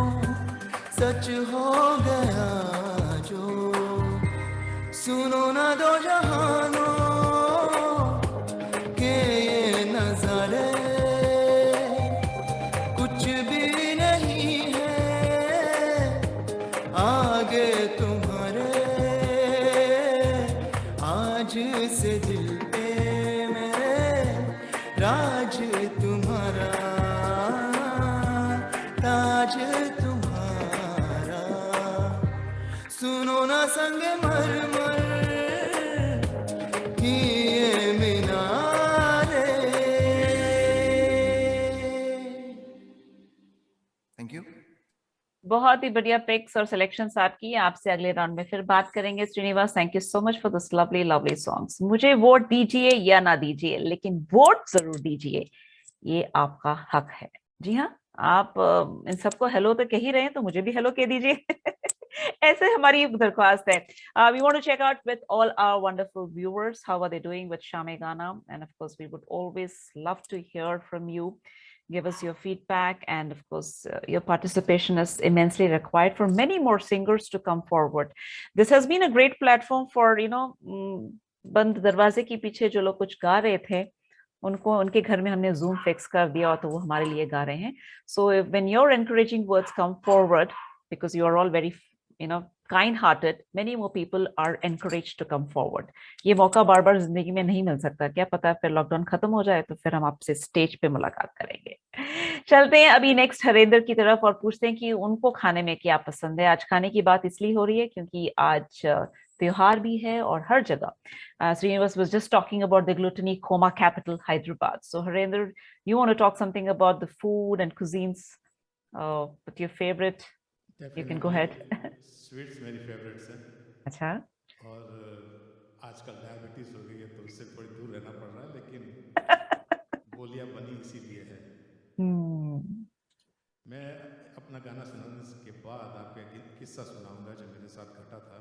सच हो गया जो। सुनो ना दो जहानों के ये नजारे, कुछ भी नहीं है आगे तुम्हारे, आज से दिल पे मेरे राज तुम्हारा, ताज तुम्हारा। सुनो ना संगे मरमर की ये मीनारे। Thank you. बहुत ही बढ़िया पिक्स और सिलेक्शंस आपकी। आपसे अगले राउंड में फिर बात करेंगे। Srinivas, thank you so much for this lovely lovely songs. मुझे वोट दीजिए या ना दीजिए, लेकिन वोट जरूर दीजिए, ये आपका हक है। जी हाँ, आप इन सबको हेलो तो कह ही रहे हैं, तो मुझे भी हेलो कह दीजिए। ऐसे हमारी दरख्वास्त है। We want to check out with all our wonderful viewers, how are they doing with Shame Gana? And of course, we would always love to hear from you. Give us your feedback, and of course, your participation is immensely required for many more singers to come forward. This has been a great platform for, बंद दरवाजे के पीछे जो लोग कुछ गा रहे थे, उनको उनके घर में हमने Zoom फिक्स कर दिया, और तो वो हमारे लिए गा रहे हैं. So when your encouraging words come forward, because you are all very kind-hearted, many more people are encouraged to come forward. ये मौका बार बार जिंदगी में नहीं मिल सकता, क्या पता फिर लॉकडाउन खत्म हो जाए तो फिर हम आपसे स्टेज पे मुलाकात करेंगे। चलते हैं अभी नेक्स्ट हरेंद्र की तरफ और पूछते हैं कि उनको खाने में क्या पसंद है। आज खाने की बात इसलिए हो रही है क्योंकि आज त्योहार भी है और हर जगह Srinivas was just talking about the gluttony coma capital Hyderabad. So Harendra, you want to talk something about the food and cuisines, with your favorite? You can go ahead. Sweets मेरी फेवरेट्स हैं अच्छा, और आजकल डायबिटीज हो गई है तो उससे थोड़ी दूर रहना पड़ रहा है, लेकिन बोलियां बनी इसीलिए है। मैं अपना गाना सुनाने के बाद आपको एक किस्सा सुनाऊंगा जो मेरे साथ घटा था।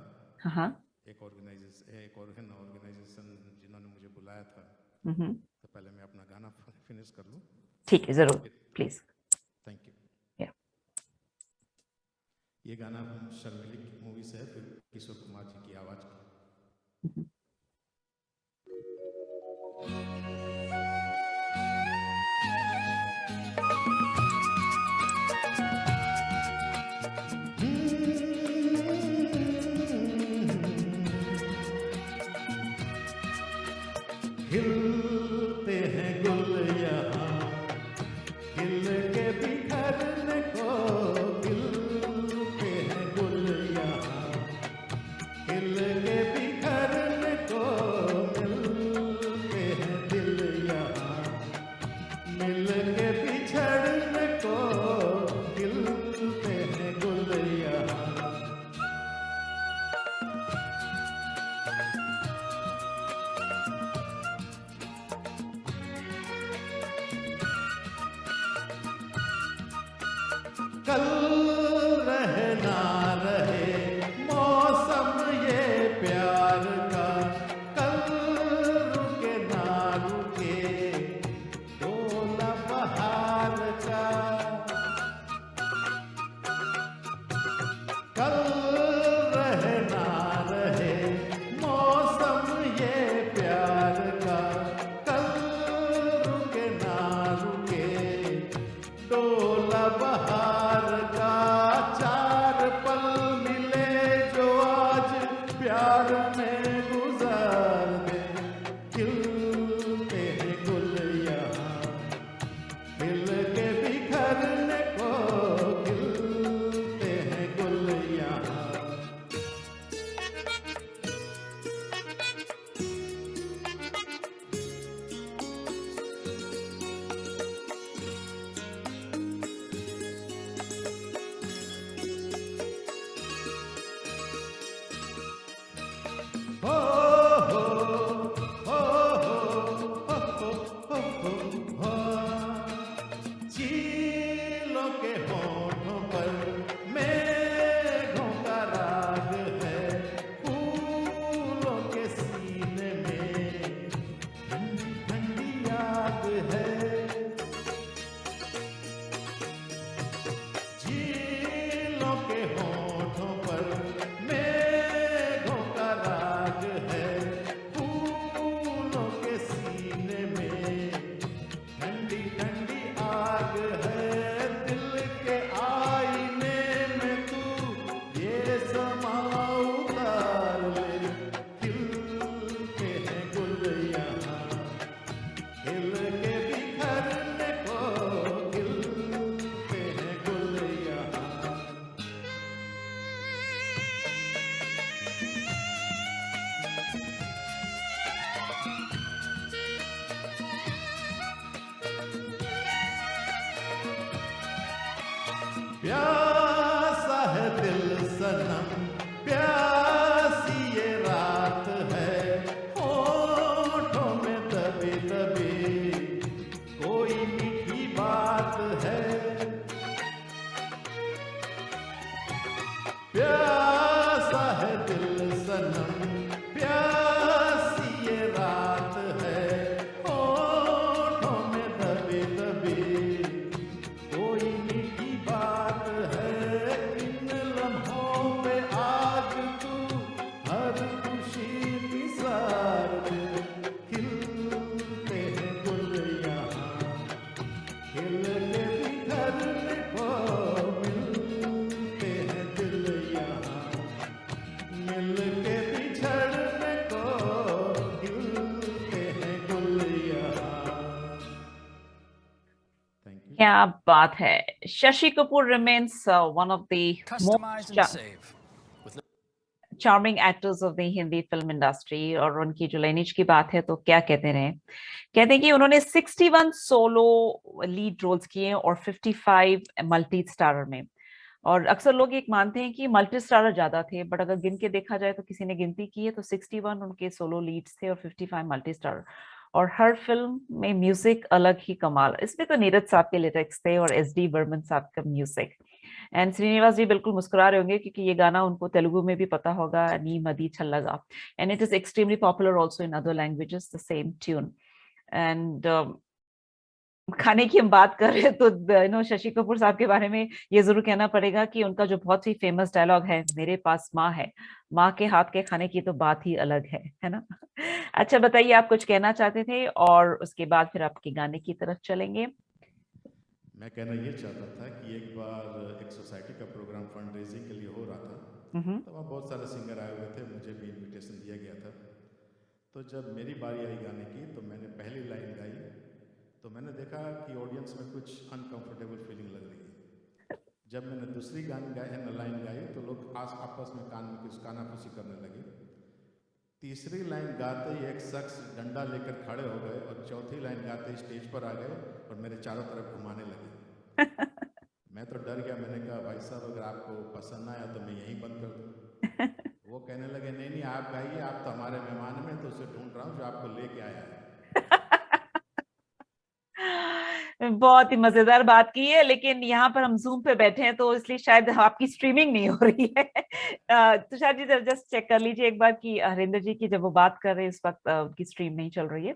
हाँ, एक ऑर्गेनाइजेशन जिन्होंने मुझे बुलाया था, तो पहले मैं अपना गाना फिनिश कर लूं। ठीक है, जरूर, प्लीज। Thank you. ये गाना शर्मिली मूवी से है, फिर किशोर कुमार जी की आवाज की। खिलते हैं गुल यहाँ, खिल के बिखरने को, खिलते हैं गुल यहाँ, खिल के बिखरने को, मिलते हैं दिल यहाँ, मिल के बिछड़ने को, खिलते हैं गुल यहाँ। कल रहे ना रहे मौसम ये प्यार का, कल रुके ना रुके डोला बहार का, कल रहे ना रहे मौसम ये प्यार का, कल रुके ना रुके डोला बहार का। चार पल मिले जो आज प्यार में गुजार दे, खिलते हैं गुल यहाँ, खिल के बिखरने को, खिलते हैं गुल यहाँ। हो हो हो हो हो हो, चीलों के होठों पर मेघों का राग है, फूलों के सीने में ठंडी ठंडी याद है, झीलों के होठों पर मेघों का राग है, फूलों के सीने में ठंडी ठंडी आग है। दिल के आईने में तू ये समा उतार ले, खिलते हैं गुल यहाँ, खिल के बिखरने को, खिलते हैं गुल यहाँ। प्यासा है दिल सनम, प्यासी ये रात है, होठों में दबी दबी कोई मीठी बात है। प्यासा है दिल सनम, प्यासी ये रात है, होठों में दबी दबी कोई मीठी बात है। इन लम्हों पे क्या बात है. Shashi Kapoor remains one of the Customize and save. Charming actors of the Hindi film industry. और उनकी जो लाइनेज की बात है तो क्या कहते रहे, कहते हैं कि उन्होंने 61 सोलो लीड रोल्स किए और 55 मल्टी स्टारर में. और अक्सर लोग एक मानते हैं कि मल्टी स्टारर ज्यादा थे, बट अगर गिन के देखा जाए तो किसी ने गिनती की है तो 61 उनके सोलो लीड्स थे और 55 मल्टी स्टारर. और हर फिल्म में म्यूजिक अलग ही कमाल. इसमें तो नीरज साहब के लिरिक्स थे और SD बर्मन साहब का म्यूजिक. एंड श्रीनिवास जी बिल्कुल मुस्कुरा रहे होंगे क्योंकि ये गाना उनको तेलुगु में भी पता होगा, नी मदी छल्लगा. And it is extremely popular also in other languages, the same tune. And खाने की हम बात कर रहे हैं तो शशि कपूर साहब के बारे में ये जरूर कहना पड़ेगा कि उनका जो बहुत ही फेमस डायलॉग है, मेरे पास माँ है, माँ के हाथ के खाने की तो बात ही अलग है ना. अच्छा बताइए, आप कुछ कहना चाहते थे और उसके बाद फिर आपके गाने की तरफ चलेंगे. मैं कहना ये चाहता था कि एक बार एक सोसाइटी का प्रोग्राम फंड रेजिंग के लिए हो रहा था, तो वहाँ बहुत सारे सिंगर आए हुए थे, मुझे भी इनविटेशन दिया गया था. तो जब मेरी बारी आई गाने की तो मैंने पहली लाइन गाई तो मैंने देखा कि ऑडियंस में कुछ अनकंफर्टेबल फीलिंग लग रही है. जब मैंने दूसरी लाइन गाई तो लोग आपस में कान में कुछ कानाफूसी करने लगे. तीसरी लाइन गाते ही एक शख्स डंडा लेकर खड़े हो गए और चौथी लाइन गाते ही स्टेज पर आ गए और मेरे चारों तरफ घुमाने लगे. मैं तो डर गया. मैंने कहा भाई साहब अगर आपको पसंद आया तो मैं यहीं बंद कर दूं. वो कहने लगे नहीं नहीं आप गाइए, आप तो हमारे मेहमान में, तो उसे ढूंढ रहा हूँ जो आपको लेके आया है. बहुत ही मजेदार बात की है, लेकिन यहाँ पर हम जूम पे बैठे हैं तो इसलिए शायद आपकी स्ट्रीमिंग नहीं हो रही है. तुषार जी जस्ट चेक कर लीजिए एक बार कि हरिंदर जी की जब वो बात कर रहे हैं इस वक्त उनकी स्ट्रीम नहीं चल रही है.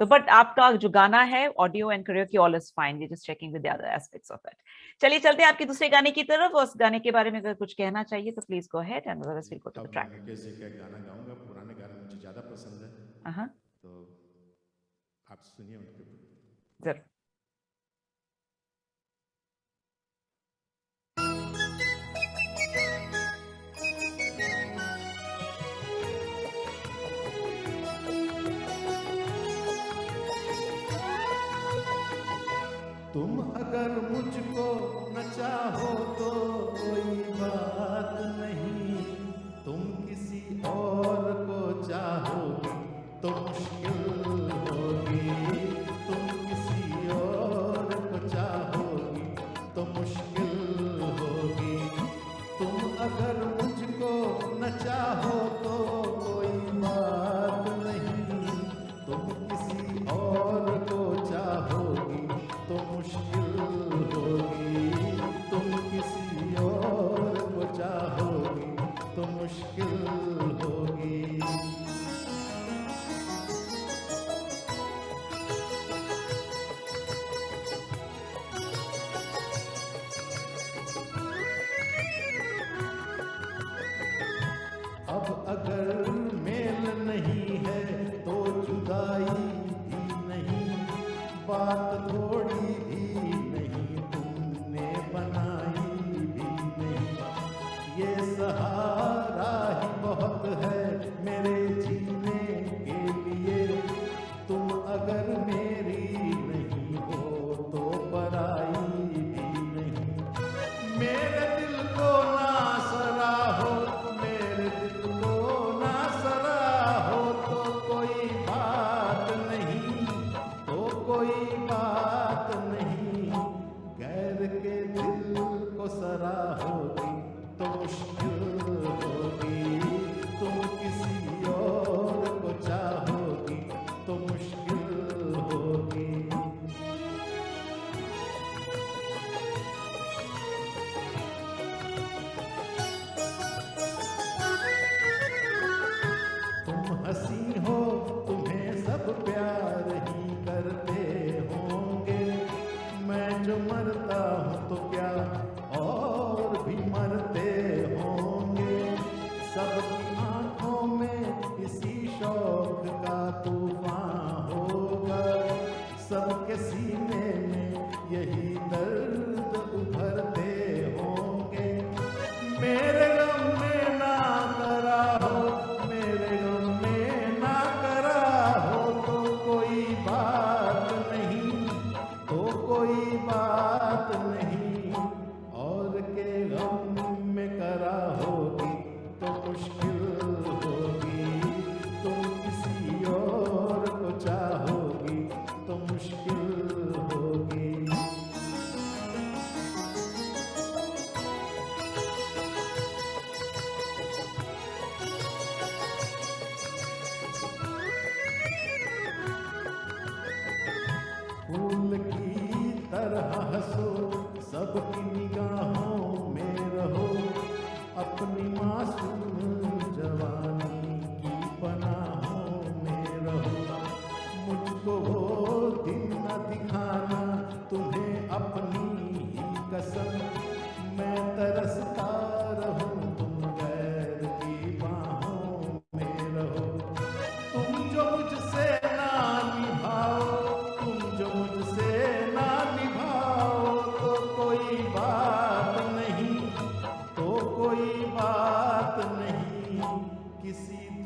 तो बट आपका जो गाना है ऑडियो एंड करियर की all is fine, just checking with the other aspects of it. चलिए चलते हैं आपके दूसरे गाने की तरफ. उस गाने के बारे में अगर कुछ कहना चाहिए तो please go ahead and otherwise will go to the track. Mukesh ji का गाना गाऊंगा, पुराने गाने मुझे ज्यादा पसंद है, तो आप सुनिए उनके. जरूर. तुम अगर मुझको न चाहो तो कोई बात नहीं, तुम किसी और को चाहोगे तो मुश्किल होगी. तुम किसी और को चाहोगी तो मुश्किल होगी. तुम अगर मुझको न चाहो तो कोई बात नहीं, तुम किसी और को चाहोगी तो मुश्किल होगी. तुम किसी और को चाहोगी तो मुश्किल होगी.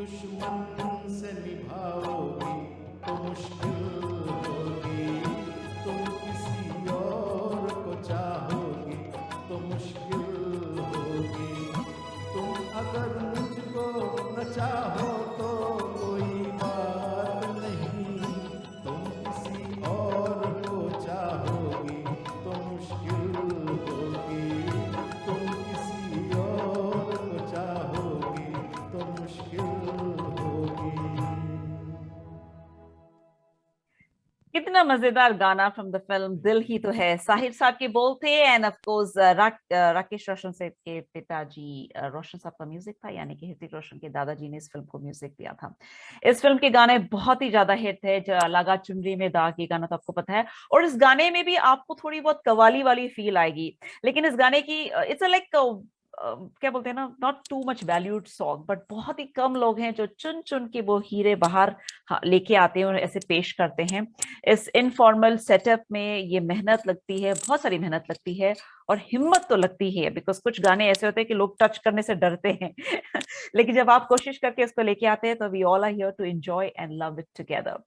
दुश्मन से निभाओगी तो मुश्किल होगी, तुम किसी और को चाहोगी तो मुश्किल होगी, तुम अगर मुझको न चाहो तो कोई बात नहीं, तुम किसी और को चाहोगी तो मुश्किल होगी, तुम किसी और को चाहोगी तो मुश्किल होगी। कितना मजेदार गाना फ्रॉम द फिल्म दिल ही तो है। साहिर साहब के बोल थे and of course Rakesh Roshan से के पिताजी रोशन साहब का म्यूजिक था, यानी कि ऋतिक रोशन के दादाजी ने इस फिल्म को म्यूजिक दिया था। इस फिल्म के गाने बहुत ही ज्यादा हिट थे। लगा चुनरी में दाग, ये गाना तो आपको पता है, और इस गाने में भी आपको थोड़ी बहुत कवाली वाली फील आएगी। लेकिन इस गाने की इट्स लाइक क्या बोलते हैं ना, not too much valued song, but बहुत ही कम लोग हैं जो चुन चुन के वो हीरे बाहर लेके आते हैं और ऐसे पेश करते हैं। इस इनफॉर्मल सेटअप में ये मेहनत लगती है, बहुत सारी मेहनत लगती है और हिम्मत तो लगती है, बिकॉज कुछ गाने ऐसे होते हैं कि लोग टच करने से डरते हैं लेकिन जब आप कोशिश करके इसको लेके आते हैं तो we all are here to enjoy and love it together.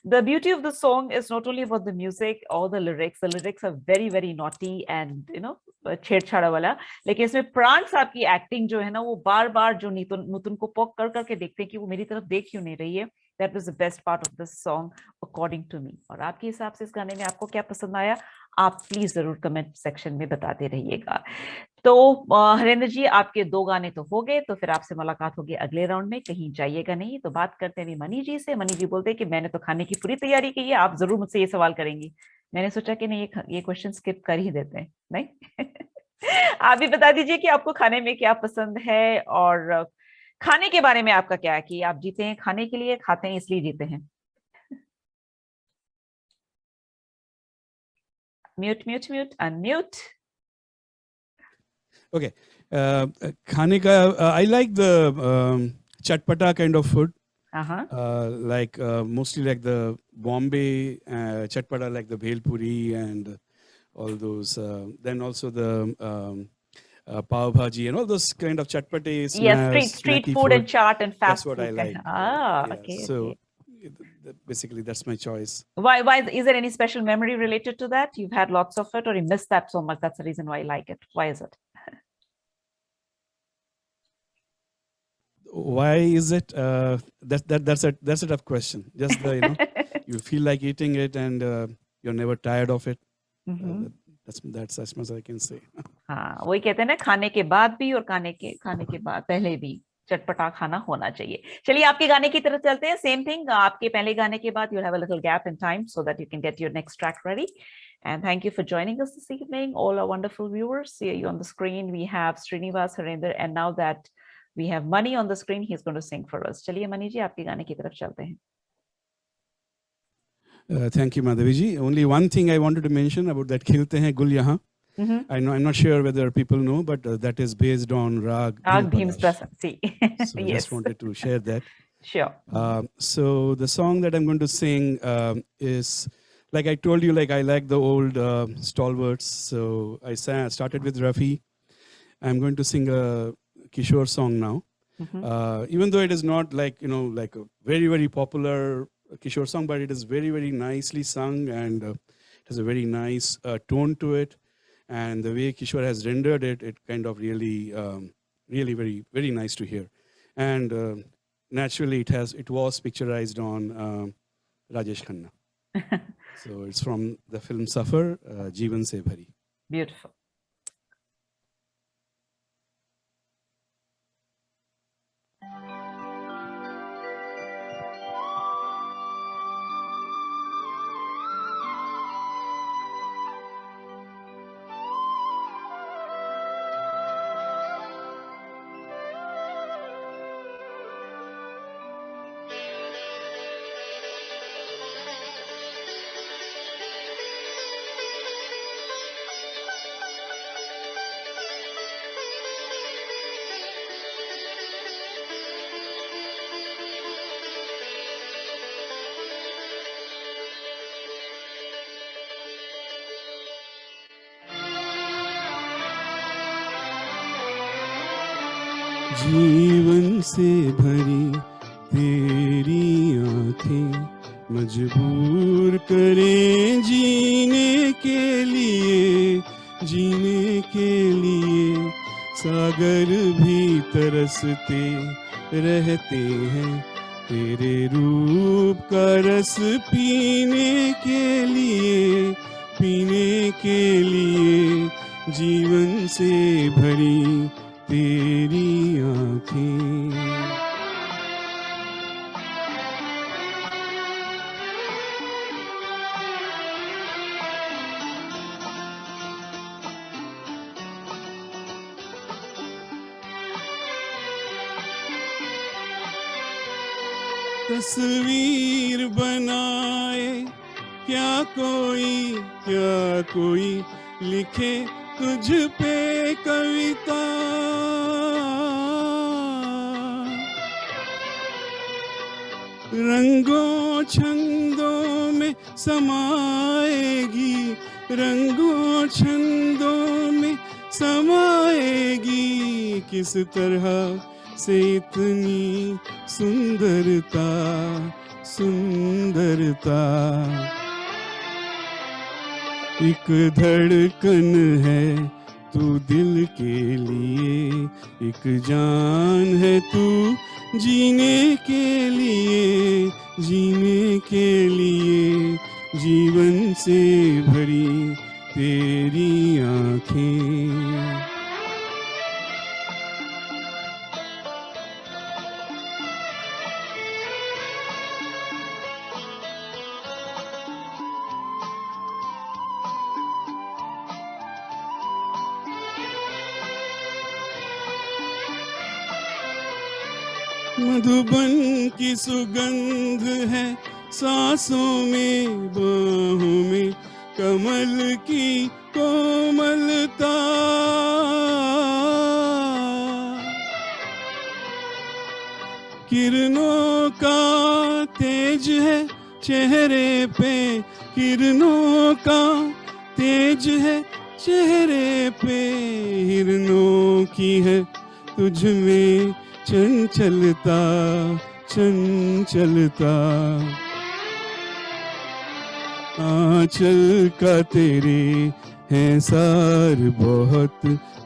The beauty of the song is not only about the music और the lyrics are very very naughty and you know छेड़छाड़ वाला, लेकिन इसमें प्राण साहब की एक्टिंग जो है ना, वो बार बार जो नुतुन को पॉक कर करके देखते हैं कि वो मेरी तरफ देख क्यों नहीं रही है। That was the best part of this song according to me. और आपके हिसाब से इस गाने में आपको क्या पसंद आया, आप प्लीज जरूर कमेंट सेक्शन में बताते रहिएगा। तो हरेंद्र जी, आपके 2 गाने तो हो गए, तो फिर आपसे मुलाकात होगी अगले राउंड में, कहीं जाइएगा नहीं। तो बात करते हैं मनी जी से। मनी जी बोलते हैं कि मैंने तो खाने की पूरी तैयारी की है, आप जरूर मुझसे ये सवाल करेंगी। मैंने सोचा कि नहीं, ये क्वेश्चन स्किप कर ही देते हैं, नहीं आप भी बता दीजिए कि आपको खाने में क्या पसंद है और खाने के बारे में आपका क्या है, कि आप जीते हैं खाने के लिए, खाते हैं इसलिए जीते हैं। Mute mute mute unmute. Okay. Khane ka, I like the chatpata kind of food. Like mostly like the Bombay chatpata, like the bhel puri and all those. Then also the pav bhaji and all those kind of chatpate. Yes, street food and chaat and fast That's what food. I like. Ah, Yeah. okay. So Okay. basically, that's my choice. Why is there any special memory related to that? You've had lots of it, or you missed that so much? That's the reason why you like it. Why is it? Why is it? That's a tough question. Just the, you know, you feel like eating it and you're never tired of it. That's as much as I can say. हाँ, वही कहते हैं ना, खाने के बाद भी और खाने के बाद पहले भी चटपटा खाना होना चाहिए। चलिए आपके गाने की तरफ चलते हैं। सेम थिंग, आपके पहले गाने के बाद you'll have a little gap in time so that you can get your next track ready. And thank you for joining us this evening, all our wonderful viewers. See you on the screen. We have Srinivas, Harinder, and now that we have Mani on the screen, he's going to sing for us. चलिए मनी जी, आपके गाने की तरफ चलते हैं। Thank you, Madhavi ji. Only one thing I wanted to mention about that Khilte Hain Gul Yahan. I know, I'm not sure whether people know, but that is based on Rag Bhim's Prasad. See. So Yes. just wanted to share that. Sure. So the song that I'm going to sing is, like I told you, like I like the old stalwarts. So I started with Rafi. I'm going to sing a Kishore song now. Even though it is not like, you know, like a very, very popular Kishore song, but it is very, very nicely sung and it has a very nice tone to it. And the way Kishore has rendered it, it kind of really, really very, very nice to hear. And naturally, it was picturized on Rajesh Khanna. So it's from the film Safar, Jeevan Se Bhari. Beautiful. जीवन से भरी मजबूर करें जीने के लिए, जीने के लिए। सागर भी तरसते रहते हैं तेरे रूप का रस पीने के लिए, पीने के लिए। जीवन से भरी तेरी आँखें। तस्वीर बनाए क्या कोई लिखे तुझ पे कविता। रंगों छंदों में समाएगी, रंगों छंदों में समाएगी। किस तरह से इतनी सुंदरता, सुंदरता। एक धड़कन है तू दिल के लिए, एक जान है तू जीने के लिए, जीने के लिए। जीवन से भरी तेरी आँखें। मधुबन की सुगंध है सांसों में, बाहों में कमल की कोमलता। किरणों का तेज है चेहरे पे, किरणों का तेज है चेहरे पे। हिरणों की है तुझ में चंचलता, चंचलता। आंचल का तेरे है सार बहुत,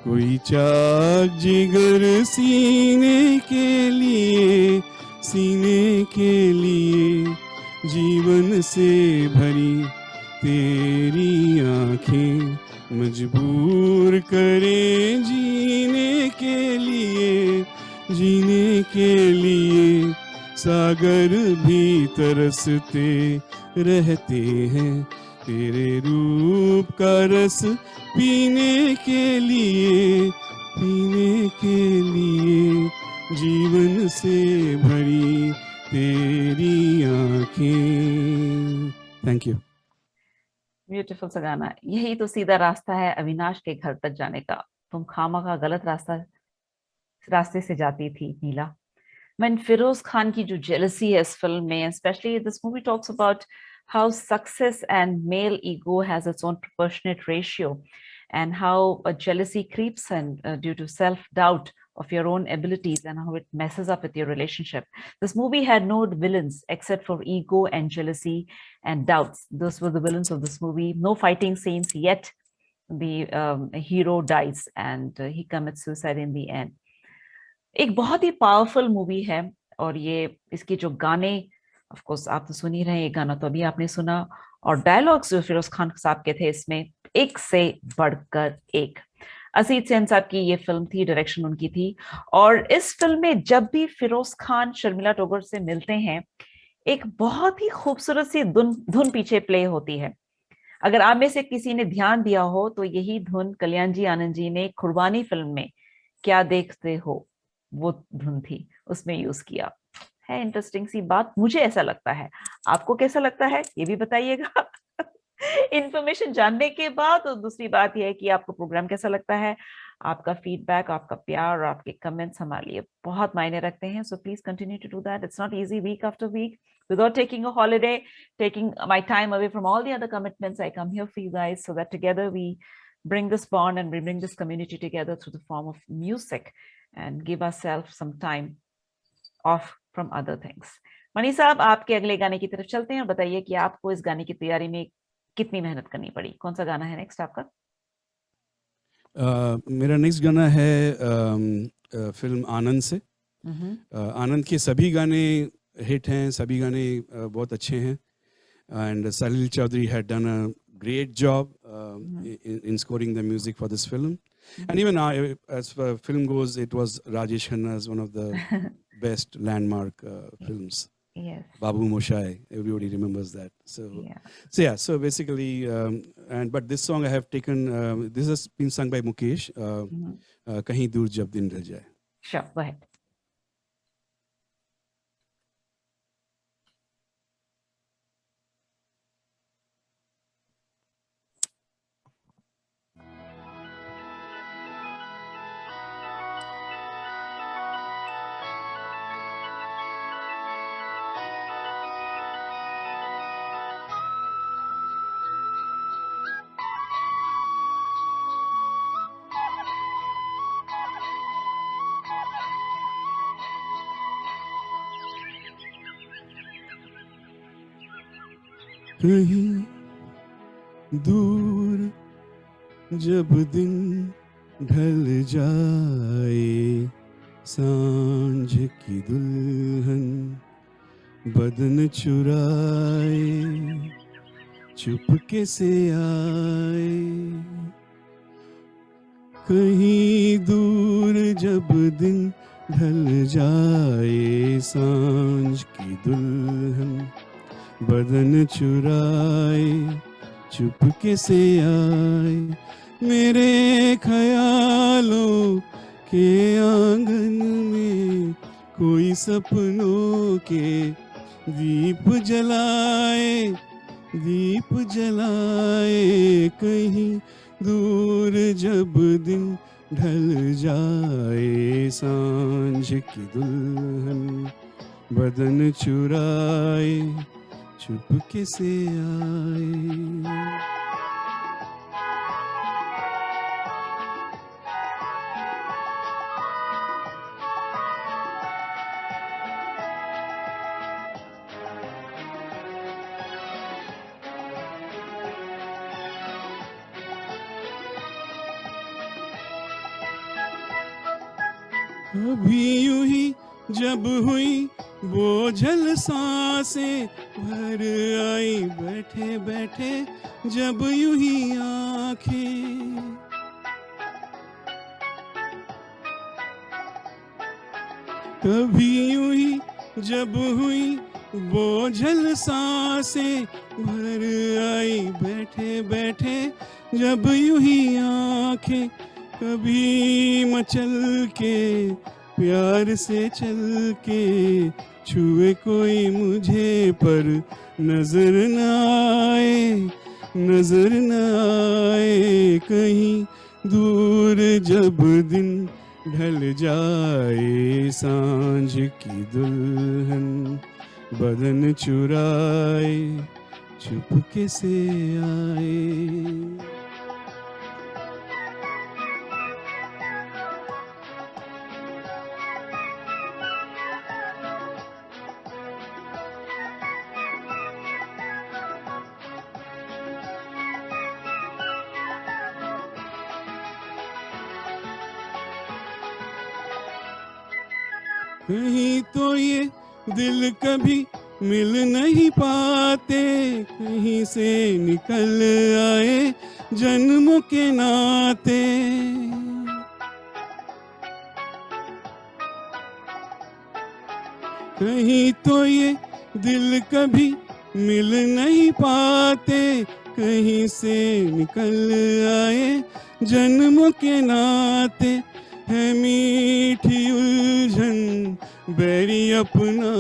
कोई चाक जिगर सीने के लिए, सीने के लिए। जीवन से भरी तेरी आँखें मजबूर करें जीने के लिए, जीने के लिए। सागर भी तरसते रहते हैं तेरे रूप का रस पीने के लिए, पीने के लिए। जीवन से भरी तेरी आँखें। Thank you. ब्यूटीफुल सा गाना। यही तो सीधा रास्ता है अविनाश के घर तक जाने का। तुम खामखा गलत रास्ते से जाती थी नीला। When Feroz Khan की जो jealousy है इस फिल्म में, especially this movie talks about how success and male ego has its own proportionate ratio, and how a jealousy creeps in due to self-doubt of your own abilities, and how it messes up with your relationship. This movie had no villains except for ego and jealousy and doubts. Those were the villains of this movie. No fighting scenes, yet the hero dies and he commits suicide in the end. एक बहुत ही पावरफुल मूवी है, और ये इसके जो गाने, ऑफ कोर्स आप तो सुन ही रहे हैं, ये गाना तो अभी आपने सुना, और डायलॉग्स जो फिरोज खान साहब के थे इसमें एक से बढ़कर एक। असीत सेन साहब की ये फिल्म थी, डायरेक्शन उनकी थी। और इस फिल्म में जब भी फिरोज खान शर्मिला टैगोर से मिलते हैं, एक बहुत ही खूबसूरत सी धुन पीछे प्ले होती है। अगर आप में से किसी ने ध्यान दिया हो तो यही धुन कल्याण जी आनंद जी ने कुर्बानी फिल्म में क्या देखते हो वो धुन थी, उसमें यूज किया है। इंटरेस्टिंग सी बात, मुझे ऐसा लगता है। आपको कैसा लगता है ये भी बताइएगा इंफॉर्मेशन जानने के बाद। और दूसरी बात यह है कि आपको प्रोग्राम कैसा लगता है। आपका फीडबैक, आपका प्यार और आपके कमेंट्स हमारे लिए बहुत मायने रखते हैं। So please continue to do that. It's not easy week after week without taking a holiday, taking my time away from all the other commitments. I come here for you guys so that together we bring this bond and we bring this community together through the form of music and give ourselves some time off from other things. Money साहब, आपके अगले गाने की तरफ चलते हैं और बताइए कि आपको इस गाने की तैयारी में कितनी मेहनत करनी पड़ी। कौन सा गाना है नेक्स्ट आपका? मेरा नेक्स्ट गाना है फिल्म आनंद से। आनंद के सभी गाने हिट हैं, सभी गाने बहुत अच्छे हैं, and Salil Chowdhury had done a great job in scoring the music for this film. And even as far film goes, it was Rajesh Khanna's one of the best landmark films. Yes. Babu Moshai, everybody remembers that. So basically, but this song I have taken. This has been sung by Mukesh. Kahin Dur Jab Din Rah Jaye. Sure, go ahead. कहीं दूर जब दिन ढल जाए, सांझ की दुल्हन बदन चुराए चुपके से आए। कहीं दूर जब दिन ढल जाए, सांझ की दुल्हन बदन चुराए चुपके से आए। मेरे ख्यालों के आंगन में कोई सपनों के दीप जलाए, दीप जलाए। कहीं दूर जब दिन ढल जाए, सांझ की दुल्हन बदन चुराए चुपके से आए। अभी यूं ही जब हुई बोझल सांसें भर आई, बैठे बैठे जब यूं ही आंखें। कभी यूं ही जब हुई बोझल सांसें भर आई, बैठे बैठे जब यूं ही आंखें। कभी मचल के प्यार से चल के छुए कोई मुझे, पर नजर न आए, नजर न आए। कहीं दूर जब दिन ढल जाए, सांझ की दुल्हन बदन चुराए चुपके से आए। कहीं तो ये दिल कभी मिल नहीं पाते, कहीं से निकल आए जन्मों के नाते। कहीं तो ये दिल कभी मिल नहीं पाते, कहीं से निकल आए जन्मों के नाते। है मीठी उलझन बैरी अपना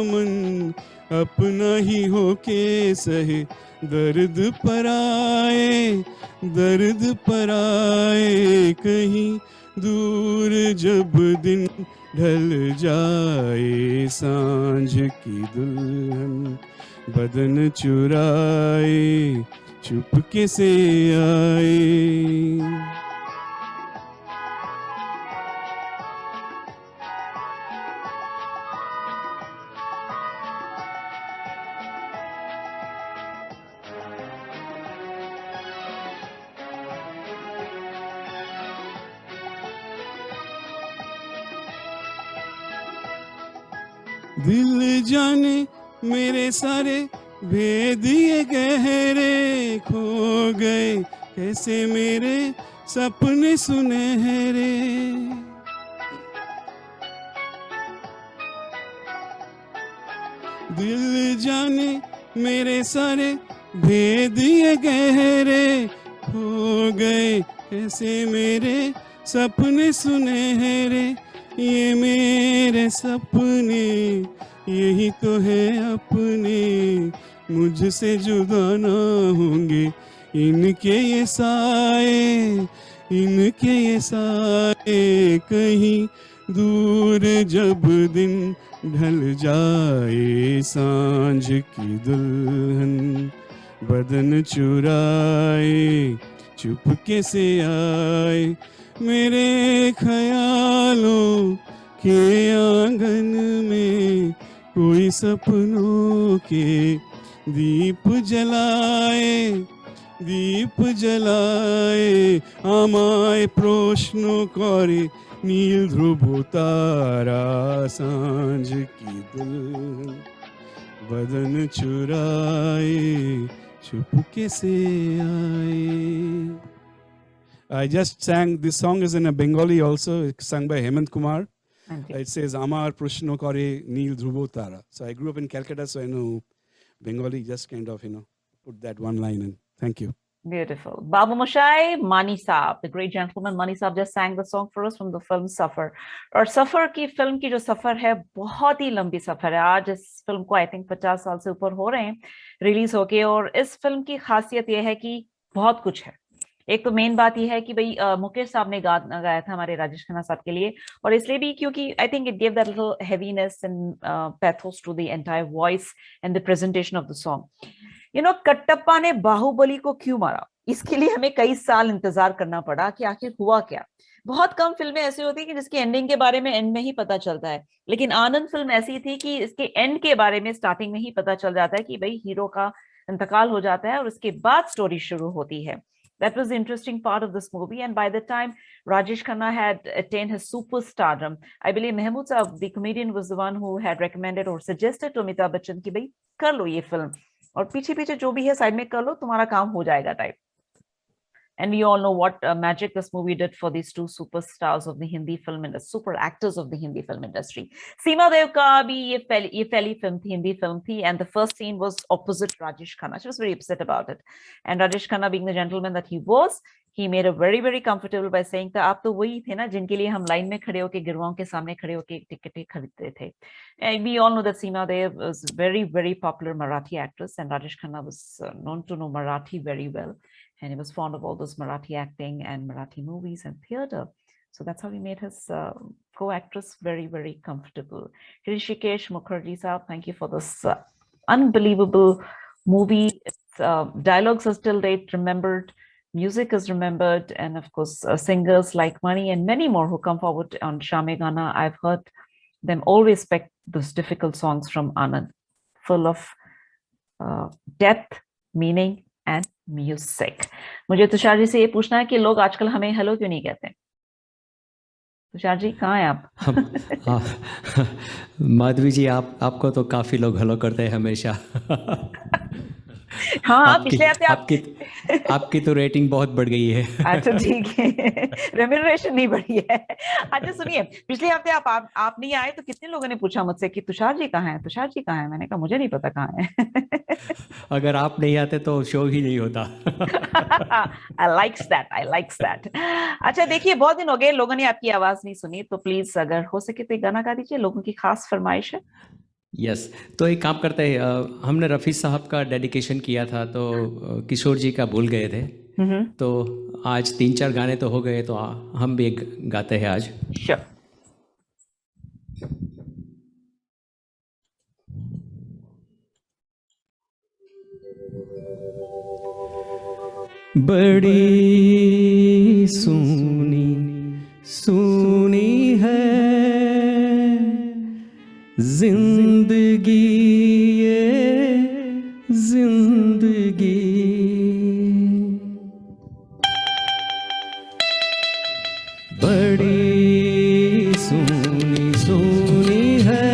मन, अपना ही होके सहे दर्द पर आए, दर्द पर आए। कहीं दूर जब दिन ढल जाए, सांझ की दुल्हन बदन चुराए चुपके से आए। दिल जाने मेरे सारे भेद ये गहरे, खो गए कैसे मेरे सपने सुनहरे। दिल जाने मेरे सारे भेद ये गहरे, खो गए कैसे मेरे सपने सुनहरे। ये मेरे सपने यही तो है अपने, मुझसे जुदा ना होंगे इनके ये साए, इनके ये साए। कहीं दूर जब दिन ढल जाए, सांझ की दुल्हन बदन चुराए, चुपके से आए मेरे ख्यालों के आंगन में। कोई सपनों के दीप जलाए, दीप जलाए। আমায় প্রশ্ন করে নীল ধ্রুব তারা, सांझ की दुल्हन बदन चुराए, चुपके से आए। I just sang, this song is in a Bengali also, it's sung by Hemant Kumar. It says, Amar Prashno Kare Neel Dhruvo Tara. So I grew up in Calcutta, so I know Bengali, just kind of, put that one line in. Thank you. Beautiful. Babu Moshai, Mani Saab, the great gentleman Mani Saab just sang the song for us from the film Safar. और सफर की फिल्म की जो सफर है बहुत ही लंबी सफर है। आज इस फिल्म को आई थिंक 50 साल से ऊपर हो रहे हैं रिलीज होके, और इस फिल्म की खासियत यह है कि बहुत कुछ है। एक तो मेन बात यह है कि भाई मुकेश साहब ने गाया था हमारे राजेश खन्ना साहब के लिए, और इसलिए भी क्योंकि I think it give that little heaviness and pathos to the entire voice and the presentation of the song. Kattappa ने बाहुबली को क्यों मारा, इसके लिए हमें कई साल इंतजार करना पड़ा कि आखिर हुआ क्या। बहुत कम फिल्में ऐसी होती है कि जिसकी एंडिंग के बारे में एंड में ही पता चलता है, लेकिन आनंद फिल्म ऐसी थी कि इसके एंड के बारे में स्टार्टिंग में ही पता चल जाता है कि भाई हीरो का इंतकाल हो जाता है और उसके बाद स्टोरी शुरू होती है। That was the interesting part of this movie, and by the time Rajesh Khanna had attained his superstardom, I believe Mahmood Saab, the comedian, was the one who had recommended or suggested to Amitabh Bachchan कि भाई कर लो ये फिल्म, और पीछे पीछे जो भी है साइड में कर लो, तुम्हारा काम हो जाएगा type. And we all know what magic this movie did for these two superstars of the Hindi film industry, super actors of the Hindi film industry. Seema Dev का भी ये पहली फिल्म थी, हिंदी फिल्म थी, and the first scene was opposite Rajesh Khanna. She was very upset about it. And Rajesh Khanna, being the gentleman that he was, he made her very, very comfortable by saying that आप तो वही थे ना जिनके लिए हम लाइन में खड़े होके गिरवाओं के सामने खड़े होके टिकटें खरीदते थे। And we all know that Seema Dev was a very, very popular Marathi actress, and Rajesh Khanna was known to know Marathi very well. And he was fond of all those Marathi acting and Marathi movies and theater. So that's how he made his co-actress very, very comfortable. Hrishikesh Mukherjee Saab, thank you for this unbelievable movie. Dialogues are still remembered, music is remembered, and of course, singers like Mani and many more who come forward on Shame Gana. I've heard them all respect those difficult songs from Anand, full of depth, meaning, and music. मुझे तुषार जी से ये पूछना है कि लोग आजकल हमें हेलो क्यों नहीं कहते? तुषार जी कहाँ हैं आप? माधवी जी, आपको तो काफी लोग हेलो करते हैं हमेशा। हाँ, पिछले हफ्ते आपकी तो रेटिंग बहुत बढ़ गई है। अच्छा ठीक है, रेम्यूनरेशन नहीं बढ़ी है। अच्छा सुनिए, पिछले हफ्ते आप नहीं आए तो कितने लोगों ने पूछा मुझसे कि तुषार जी कहाँ हैं, तुषार जी कहाँ हैं? मैंने कहा मुझे नहीं पता कहाँ हैं। अगर आप नहीं आते तो शो ही नहीं होता। I likes that. अच्छा देखिए, बहुत दिन हो गए लोगों ने आपकी आवाज नहीं सुनी, तो प्लीज अगर हो सके तो एक गाना गा दीजिए, लोगों की खास फरमाइश है। यस, तो एक काम करते हैं, हमने रफ़ी साहब का डेडिकेशन किया था तो किशोर जी का भूल गए थे, तो आज 3-4 गाने तो हो गए, तो हम भी एक गाते हैं आज। Sure. बड़ी सुनी सुनी है जिंदगी ये जिंदगी, बड़ी सुनी सुनी है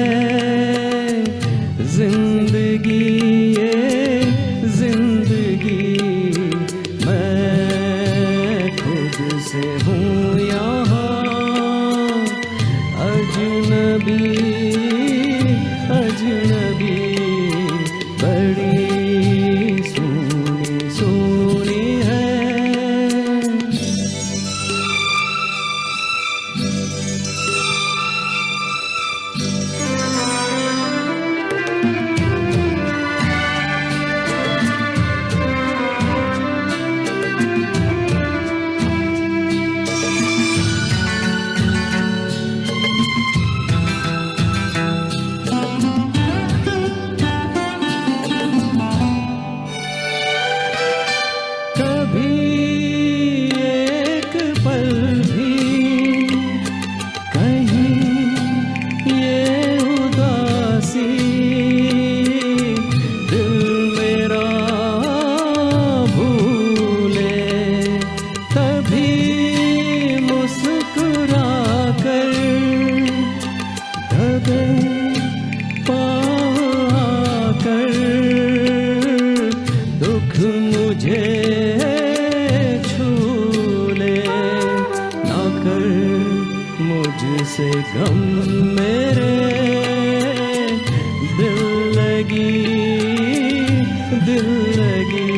दिल लगी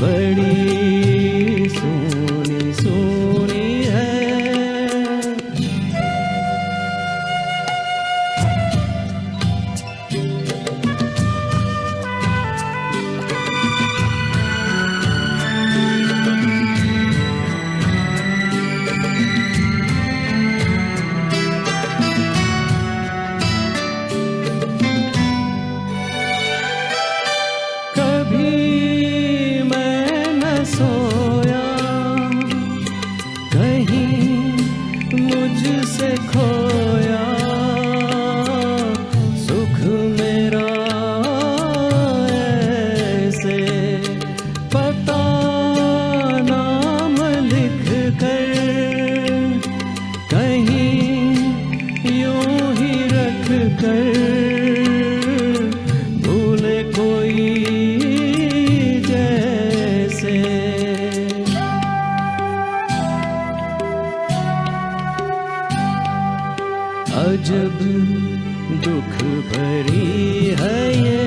बड़ी सोनी सोनी है। कभी मैं न सोया, कहीं मुझसे खोया, सुख मेरा ऐसे पता नाम लिख कर, कहीं यूं ही रख कर, भूले कोई जैसे। अजब दुख भरी है ये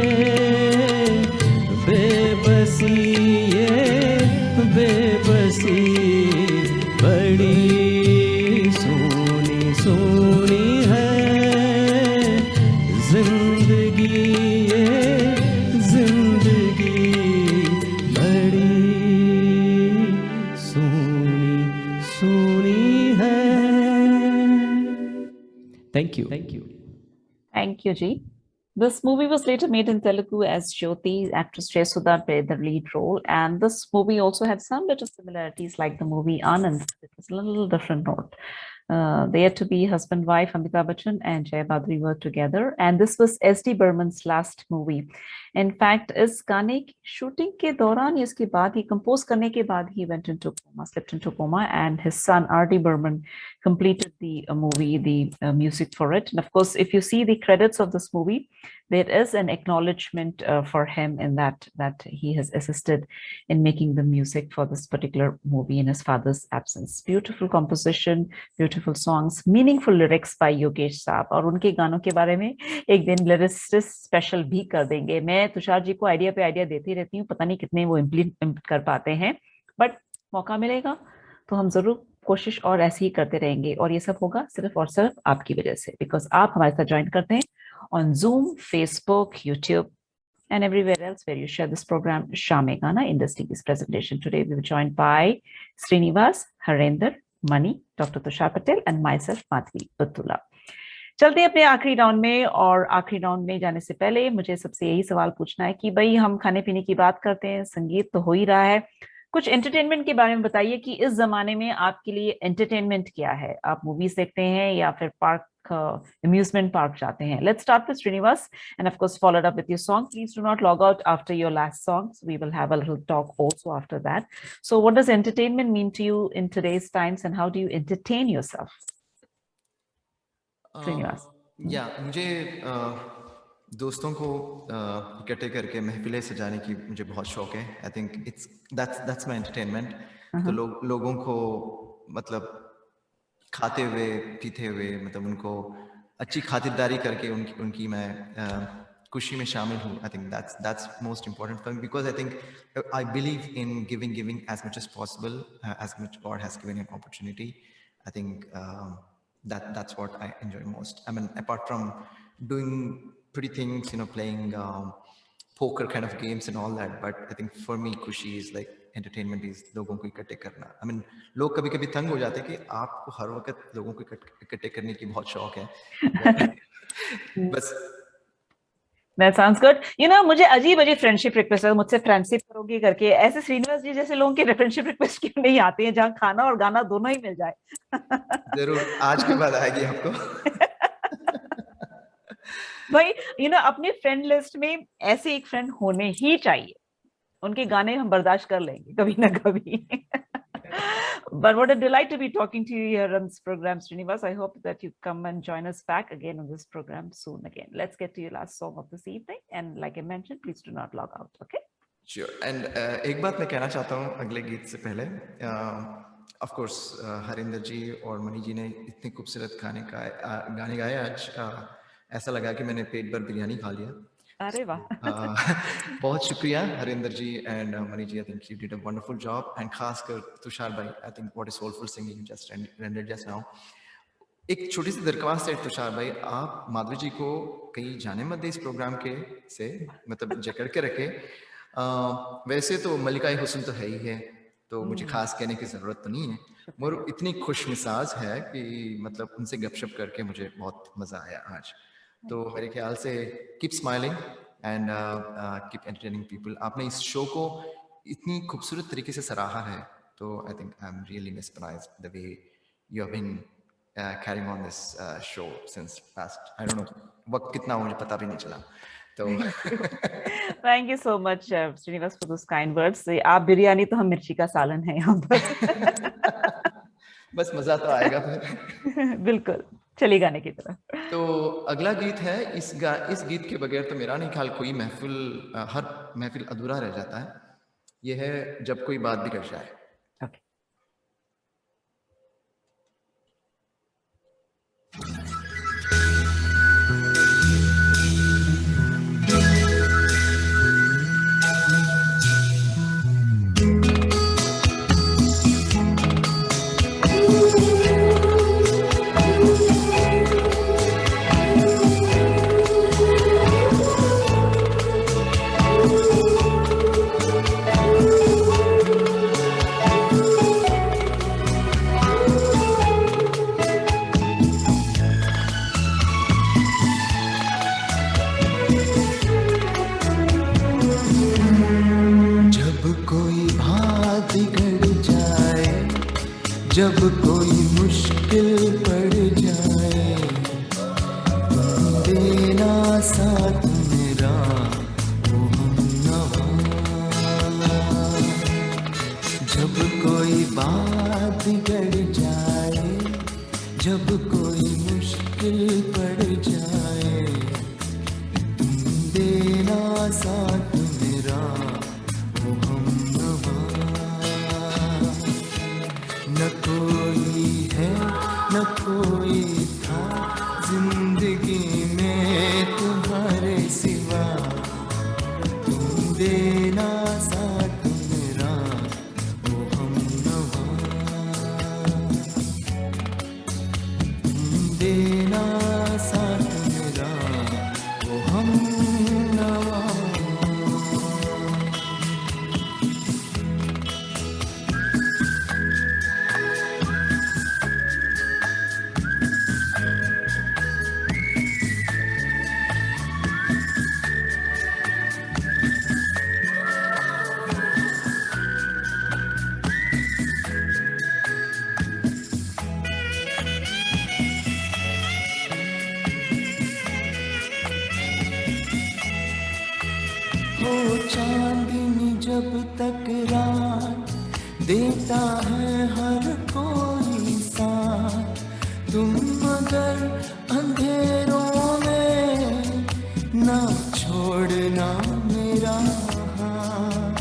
बेबसी, ये बेबसी बड़ी सोनी सोनी है जिंदगी, ये जिंदगी बड़ी सोनी सोनी है। Thank you. Thank you. Thank you, Ji. This movie was later made in Telugu as Jyoti. Actress Jayasudha played the lead role, and this movie also had some little similarities like the movie Anand. It was a little different note. They had to be husband-wife. Amitabh Bachchan and Jaya Badri worked together, and this was S.D. Burman's last movie. In fact, इस गाने की shooting के दौरान या इसके बाद ही compose करने के बाद he went into coma, slipped into coma, and his son R.D. Burman completed the movie, the music for it. And of course, if you see the credits of this movie, there is an acknowledgement for him in that he has assisted in making the music for this particular movie in his father's absence. Beautiful composition, beautiful songs, meaningful lyrics by Yogesh Saab. और उनके गानों के बारे में एक दिन लिरिसिस्ट स्पेशल भी कर देंगे। मैं तुषार जी को आइडिया पे आइडिया देती रहती हूँ, पता नहीं कितने वो इम्प्लीमेंट कर पाते हैं, बट मौका मिलेगा तो हम जरूर कोशिश और ऐसे ही करते रहेंगे। और ये सब होगा सिर्फ और सिर्फ आपकी वजह से, बिकॉज आप हमारे साथ ज्वाइन करते हैं on Zoom, Facebook, YouTube, and everywhere else where you share this program, Shame Gana Indus TV's presentation. Today we were joined by Srinivas, Harendra, Mani, Dr. Tushar Patel, and myself, Madhvi Buttula. चलते हैं अपने आखिरी राउंड में, और आखिरी राउंड में जाने से पहले मुझे सबसे यही सवाल पूछना है कि भाई हम खाने पीने की बात करते हैं, संगीत तो हो ही रहा है, कुछ एंटरटेनमेंट के बारे में बताइए कि इस जमाने में आपके लिए एंटरटेनमेंट क्या है। आप मूवीज देखते हैं या फिर पार्क amusement park जाते हैं? Let's start with Srinivas, and of course followed up with your song. Please do not log out after your last songs. We will have a little talk also after that. So what does entertainment mean to you in today's times, and how do you entertain yourself? Srinivas. या मुझे दोस्तों को इकट्ठे करके महफिलें सजाने की मुझे बहुत शौक है। I think that's my entertainment. तो लोगों को मतलब खाते हुए पीते हुए, मतलब उनको अच्छी खातिरदारी करके उनकी मैं खुशी में शामिल हूँ। I think that's most important for me, because I think I believe in giving as much as possible, as much God has given an opportunity. I think that's what I enjoy most. I mean, apart from doing pretty things, playing poker kind of games and all that, but I think for me खुशी is like entertainment is लोगों को इकट्ठे करना। I mean, लोग कभी-कभी तंग हो जाते हैं कि आपको हर वक्त लोगों को इकट्ठे करने की बहुत शौक है। बस That sounds good. मुझे अजीब फ्रेंडशिप रिक्वेस्ट है, मुझसे फ्रेंडशिप करोगे करके। ऐसे श्रीनिवास जी जैसे लोगों के फ्रेंडशिप रिक्वेस्ट क्यों नहीं आते हैं, जहाँ खाना और गाना दोनों ही मिल जाए? जरूर आज के बाद आएगी आपको। भाई अपने फ्रेंड लिस्ट में ऐसे एक फ्रेंड होने ही चाहिए, उनके गाने हम बर्दाश्त कर लेंगे कभी ना कभी। But what a delight to be talking to you here on this program, Srinivas. I hope that you come and join us back again on this program soon again. Let's get to your last song of this evening. And like I mentioned, please do not log out, okay? Sure. And एक बात मैं कहना चाहता हूँ अगले गीत से पहले। Of course, हरिंदर जी और मणि जी ने इतने खूबसूरत गाने गाए आज। ऐसा लगा कि मैंने पेट भर बिरयानी खा लिया। अरे वाह बहुत शुक्रिया Harinder ji and Mani ji, I think you did a wonderful job, and खासकर तुषार भाई, I think what is soulful singing just rendered just now. एक छोटी सी दरख्वास्त है तुषार भाई, आप माधवी जी को कहीं जाने मत दे इस प्रोग्राम के से, मतलब जकड़ के रखे। वैसे तो मलिका हुस्न तो है ही है, तो मुझे खास कहने की ज़रूरत तो नहीं है, मगर इतनी खुश मिजाज है कि मतलब उनसे गपशप करके मुझे बहुत मज़ा आया आज। तो मेरे ख्याल से keep smiling and keep entertaining people. आपने इस शो को इतनी खूबसूरत तरीके से सराहा है, तो I think I am really mesmerized the way you have been carrying on this show since past, I don't know वक्त कितना मुझे पता भी नहीं चला। तो thank you so much Srinivas for those kind words. आप बिरयानी तो हम मिर्ची का सालन है यहाँ पर। बस मजा तो आएगा फिर। बिल्कुल, चलिए गाने की तरफ। तो अगला गीत है, इस गीत के बगैर तो मेरा नहीं ख्याल कोई महफिल, हर महफिल अधूरा रह जाता है। यह है जब कोई बात बिगड़ जाए। ओके। जब कोई मुश्किल पड़ जाए, देना साथ मेरा वो हमनवा। जब कोई बात बिगड़ जाए, जब कोई मुश्किल पड़ जाए, देना साथ मेरा वो हमनवा। न कोई है न कोई था जिंदगी में तुम्हारे सिवा, तुम देना साथ मेरा वो हमनवा। तुम देना साथ मेरा वो हमनवा। हो चांदनी जब तक रात देता है हर कोई साथ, तुम मगर अंधेरों में ना छोड़ना मेरा हाथ।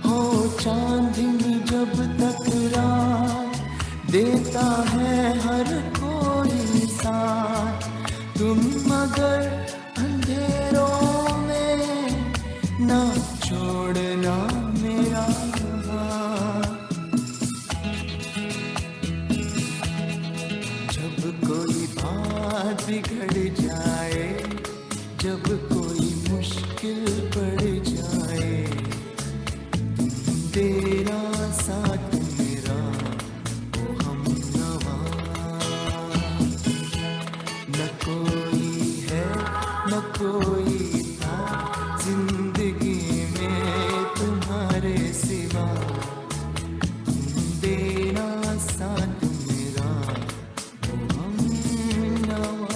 हो चांदनी जब तक रात देता है हर कोई साथ, तुम मगर अंधेरों में ना छोड़ना मेरा हाथ। जब कोई बात बिगड़ जाए, जब कोई मुश्किल पड़ जाए, तेरा साथ मेरा वो हमनवा। न कोई है न कोई था जिंदगी में तुम्हारे सिवा, तुम देना साथ मेरा वो हमनवा।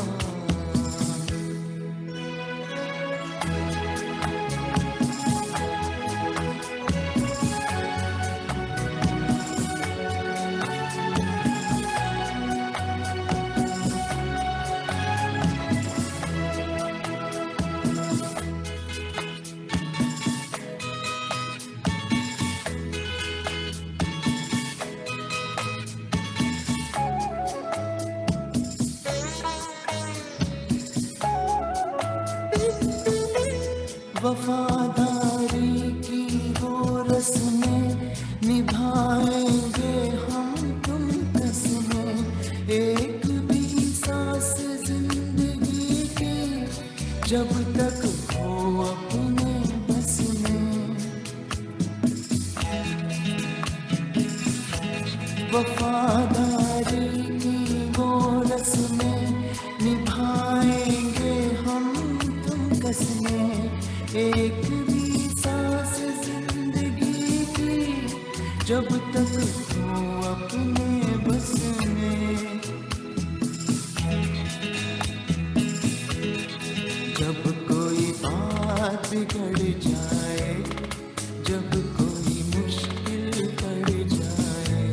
वफादारी की वो रस्में निभाएंगे हम तुम कसमें, एक भी सांस जिंदगी की जब तक हो अपने बस में। वफादारी की वो रस्में निभाएंगे हम तुम कसमें, एक भी सांस जिंदगी की जब तक हो अपने बस में। जब कोई बात बिगड़ जाए, जब कोई मुश्किल पड़ जाए,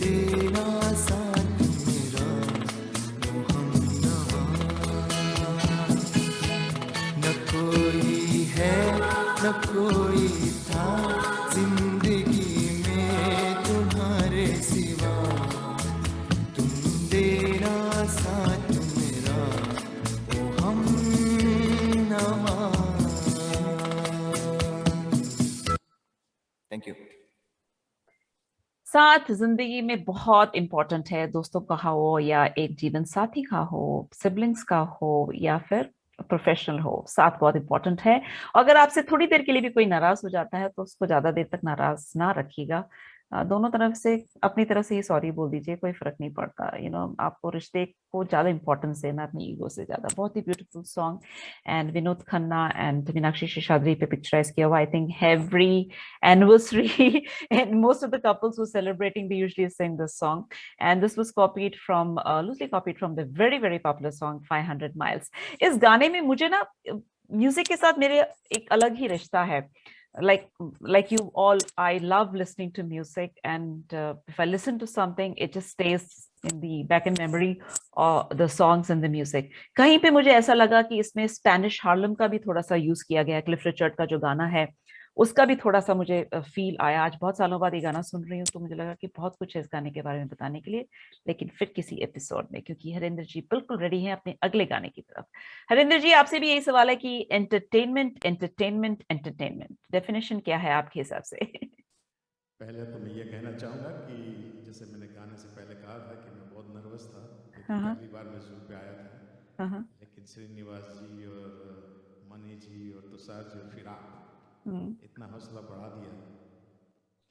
तेरा साथ मेरा वो हमनवा। न कोई है न कोई था जिंदगी में तुम्हारे सिवा, तुम तेरा साथ मेरा वो हमनवा। Thank you. साथ जिंदगी में बहुत इंपॉर्टेंट है, दोस्तों का हो या एक जीवन साथी का हो, सिबलिंग्स का हो या फिर प्रोफेशनल हो, साथ बहुत इंपॉर्टेंट है। अगर आपसे थोड़ी देर के लिए भी कोई नाराज हो जाता है तो उसको ज्यादा देर तक नाराज ना रखिएगा, दोनों तरफ से अपनी तरफ से ही सॉरी बोल दीजिए, कोई फर्क नहीं पड़ता। आपको रिश्ते को ज्यादा इंपॉर्टेंस देना अपनी ईगो से ज्यादा। बहुत ही beautiful song and Vinod Khanna and Meenakshi Seshadri पे पिक्चराइज किया हुआ। I think every anniversary and most of the couples who are celebrating, they usually sing this song, and this was copied from loosely copied from the very very popular song 500 miles. इस गाने में मुझे ना म्यूजिक के साथ मेरे एक अलग ही रिश्ता है। like you all, I love listening to music, and if I listen to something, it just stays in the back in memory, or the songs and the music. कहीं पे मुझे ऐसा लगा कि इसमें स्पेनिश हार्लम का भी थोड़ा सा यूज किया गया है। क्लिफ रिचर्ड का जो गाना है उसका भी थोड़ा सा मुझे फील आया। आज बहुत सालों बाद ये गाना सुन रही हूँ तो मुझे लगा कि बहुत कुछ है इस गाने के बारे में बताने के लिए, लेकिन फिर किसी एपिसोड में, क्योंकि हरिंदर जी बिल्कुल रेडी हैं अपने अगले गाने की तरफ। हरिंदर जी, आपसे भी यही सवाल है कि एंटरटेनमेंट एंटरटेनमेंट एंटरटेनमेंट डेफिनेशन क्या है आपके हिसाब से? पहले तो मैं ये कहना चाहूँगा कि जैसे मैंने गाने से पहले कहा था कि मैं बहुत नर्वस था, हाँ। पहली बार मैं ज़ूम पे आया था, हाँ। लेकिन श्रीनिवास जी और मनी जी और तुषार जी और फिर आप इतना हौसला बढ़ा दिया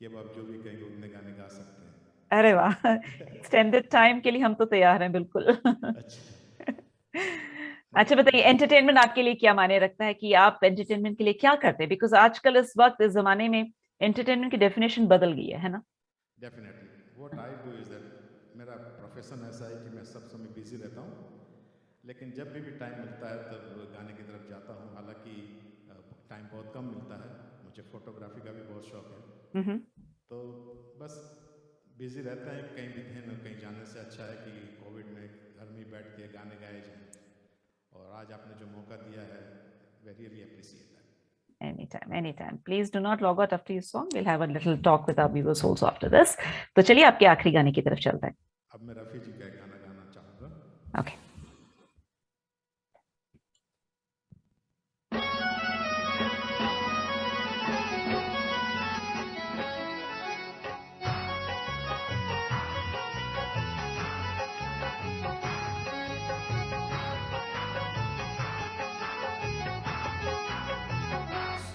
कि अब आप जो भी कहेंगे उतने गाने गा सकते हैं। अरे वाह, एक्सटेंडेड टाइम के लिए हम तो तैयार हैं बिल्कुल। अच्छा बताइए, एंटरटेनमेंट आपके लिए क्या मायने रखता है, कि आप एंटरटेनमेंट के लिए क्या करते हैं? बिकॉज आजकल इस वक्त इस जमाने में एंटरटेनमेंट की डेफिनेशन बदल गई है ना? Definitely what I do is that, मेरा प्रोफेशन ऐसा है कि मैं सब समय बिजी रहता हूँ, लेकिन जब भी टाइम मिलता है तब गाने की तरफ जाता हूँ। हालांकि टाइम बहुत कम मिलता है, मुझे फोटोग्राफी का भी बहुत शौक है, तो बस बिजी रहते हैं। कहीं भी कहीं जाने से अच्छा है कि कोविड में घर में बैठ के गाने गाए जाएं, और आज आपने जो मौका दिया है, we really appreciate that. Anytime. Please do not log out after your song. We'll have a little talk with our viewers also after this. तो चलिए आपके आखिरी गाने की तरफ चलते हैं। अब मैं रफी जी का गाना गाना चाहूँगा। Okay.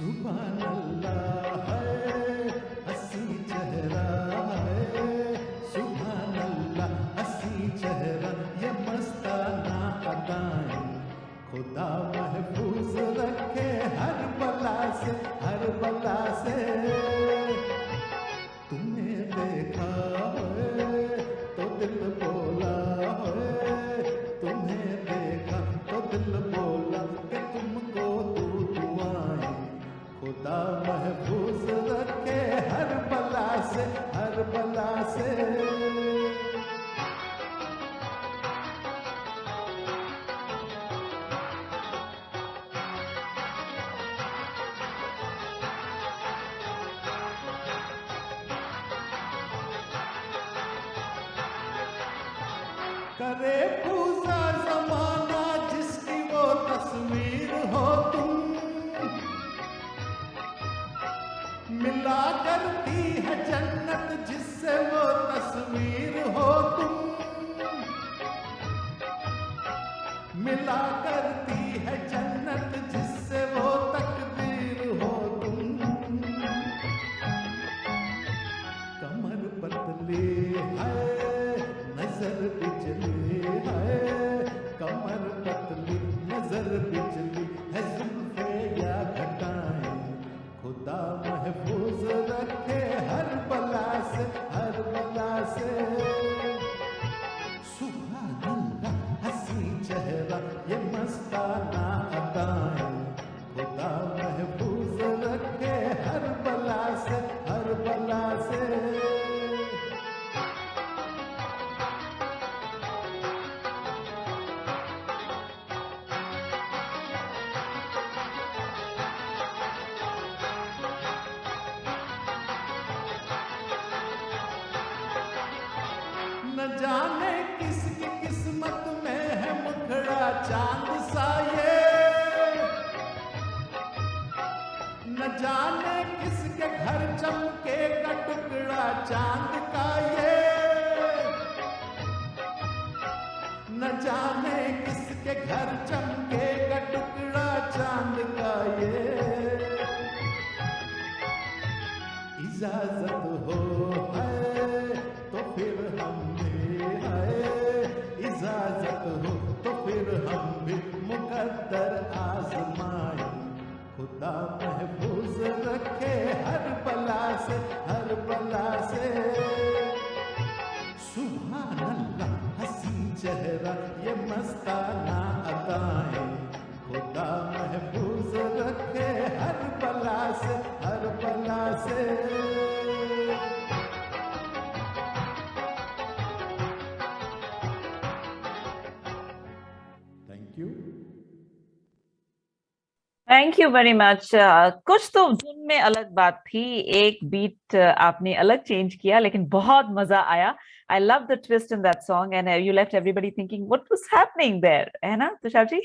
सुभान अल्लाह है हसी चेहरा है, सुभान अल्लाह हसी चेहरा, ये मस्ताना अदाएं खुदा महफूज रखे हर बला से, हर बला से। तुम्हें देखा है तो दिल बोला है, तुम्हें देखा तो दिल बोला कि तुमको दो दुआएं खुदा महफूज रखे हर बला से, हर बला से। करे पूजा जमाना जिसकी वो तस्वीर हो तुम, मिला करती है जन्नत जिससे वो तकदीर हो तुम। कमर पतली है नजर बिजली है, कमर पतली नजर बिजली है, जुल्फे या घटाएं खुदा महफूज रखे हर बला से, हर बला से। सुभान अल्लाह हंसी चेहरा ये मस्ताना अदाएं खुदा महफूज रखे हर बला से, हर बला से। न जाने किसकी किस्मत में है मुखड़ा चांद सा ये, न जाने किसके घर चमकेगा टुकड़ा चांद का ये, न जाने किसके घर चमकेगा टुकड़ा चांद का ये। इजाजत हो है तो फिर हम भी है, इजाजत हो तो फिर हम भी मुकद्दर आजमाए खुदा महफूज रखे हर बला से, हर बला से। सुभान अल्लाह हंसी चेहरा ये मस्ताना अदाएं खुदा महफूज रखे हर बला से, हर बला से। Thank you. Thank you very much. कुछ तो धुन में अलग बात थी, एक बीट आपने अलग चेंज किया, लेकिन बहुत मजा आया। I love the twist in that song and you left everybody thinking what was happening there, है ना तुषार जी?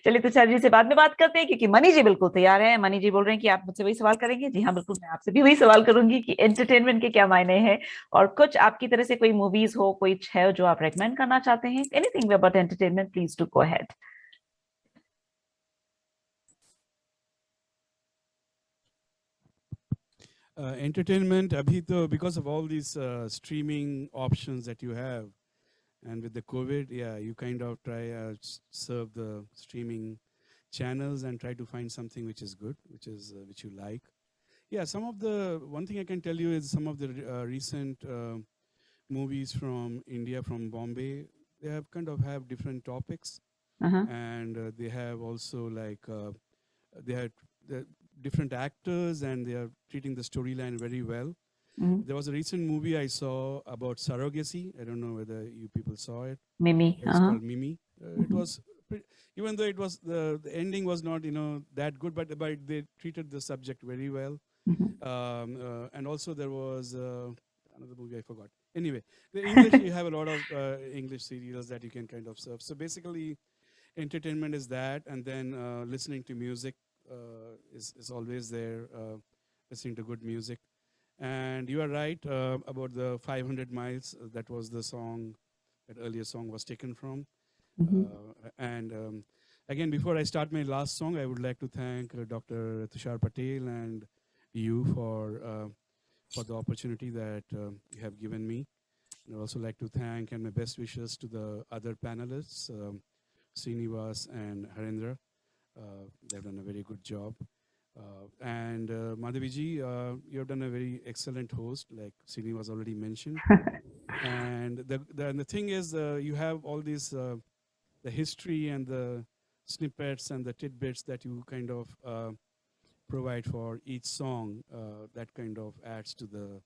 चलिए तुषार जी से बाद में बात करते हैं, क्योंकि मनी जी बिल्कुल तैयार है। मनी जी बोल रहे हैं कि आप मुझसे वही सवाल करेंगे। जी हाँ बिल्कुल, मैं आपसे भी वही सवाल करूंगी कि एंटरटेनमेंट के क्या मायने हैं, और कुछ आपकी तरह से कोई मूवीज हो, कोई है जो आप रेकमेंड करना चाहते हैं, anything about entertainment, please do go ahead. Entertainment, abhi to, because of all these streaming options that you have, and with the COVID, yeah, you kind of try serve the streaming channels and try to find something which is good, which you like. Yeah, one thing I can tell you is some of the recent movies from India, from Bombay, they have kind of have different topics, and they have also like they have the different actors, and they are treating the storyline very well. There was a recent movie I saw about surrogacy. I don't know whether you people saw it. Mimi. It's called Mimi. It was even though it was the ending was not that good, but they treated the subject very well. And also there was another movie I forgot. Anyway, the English, you have a lot of English serials that you can kind of serve. So basically, entertainment is that, and then listening to music is always there. Listening to good music. And you are right about the 500 miles. That was the song, that earlier song was taken from. And again, before I start my last song, I would like to thank Dr. Tushar Patel and you for the opportunity that you have given me. And I'd also like to thank and my best wishes to the other panelists, Srinivas and Harendra. They've done a very good job. And Madhaviji, you have done a very excellent host, like Srinivas already mentioned. And the thing is, you have all these, the history and the snippets and the tidbits that you kind of provide for each song, that kind of adds to the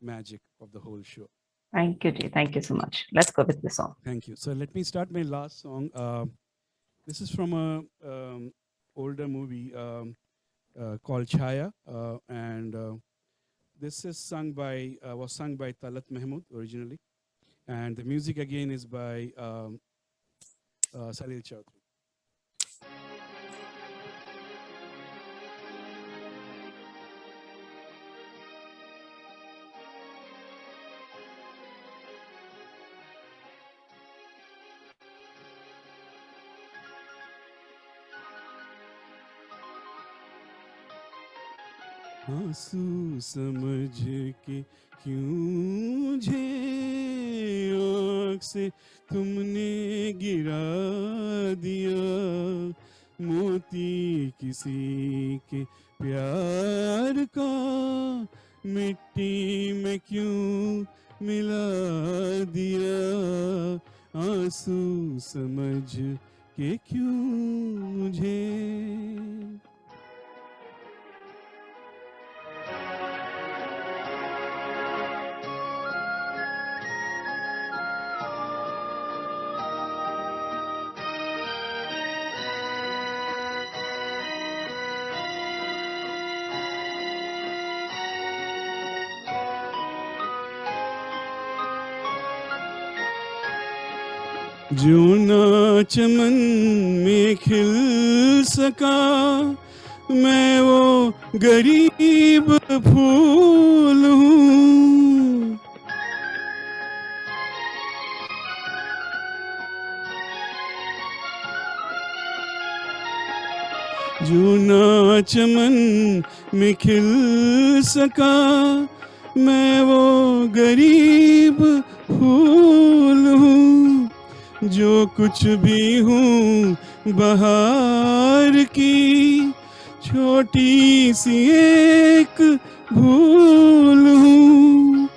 magic of the whole show. Thank you, Ji. Thank you so much. Let's go with the song. Thank you. So let me start my last song. This is from a older movie called Chaya, and this is was sung by Talat Mahmood originally, and the music again is by Salil Chaudhary. आंसू समझ के क्यों मुझे आँख से तुमने गिरा दिया, मोती किसी के प्यार का मिट्टी में क्यों मिला दिया, आंसू समझ के क्यों मुझे। जो ना चमन में खिल सका, मैं वो गरीब फूल हूँ। जो ना चमन में खिल सका, मैं वो गरीब फूल हूँ। जो कुछ भी हूँ बहार की छोटी सी एक भूल हूँ,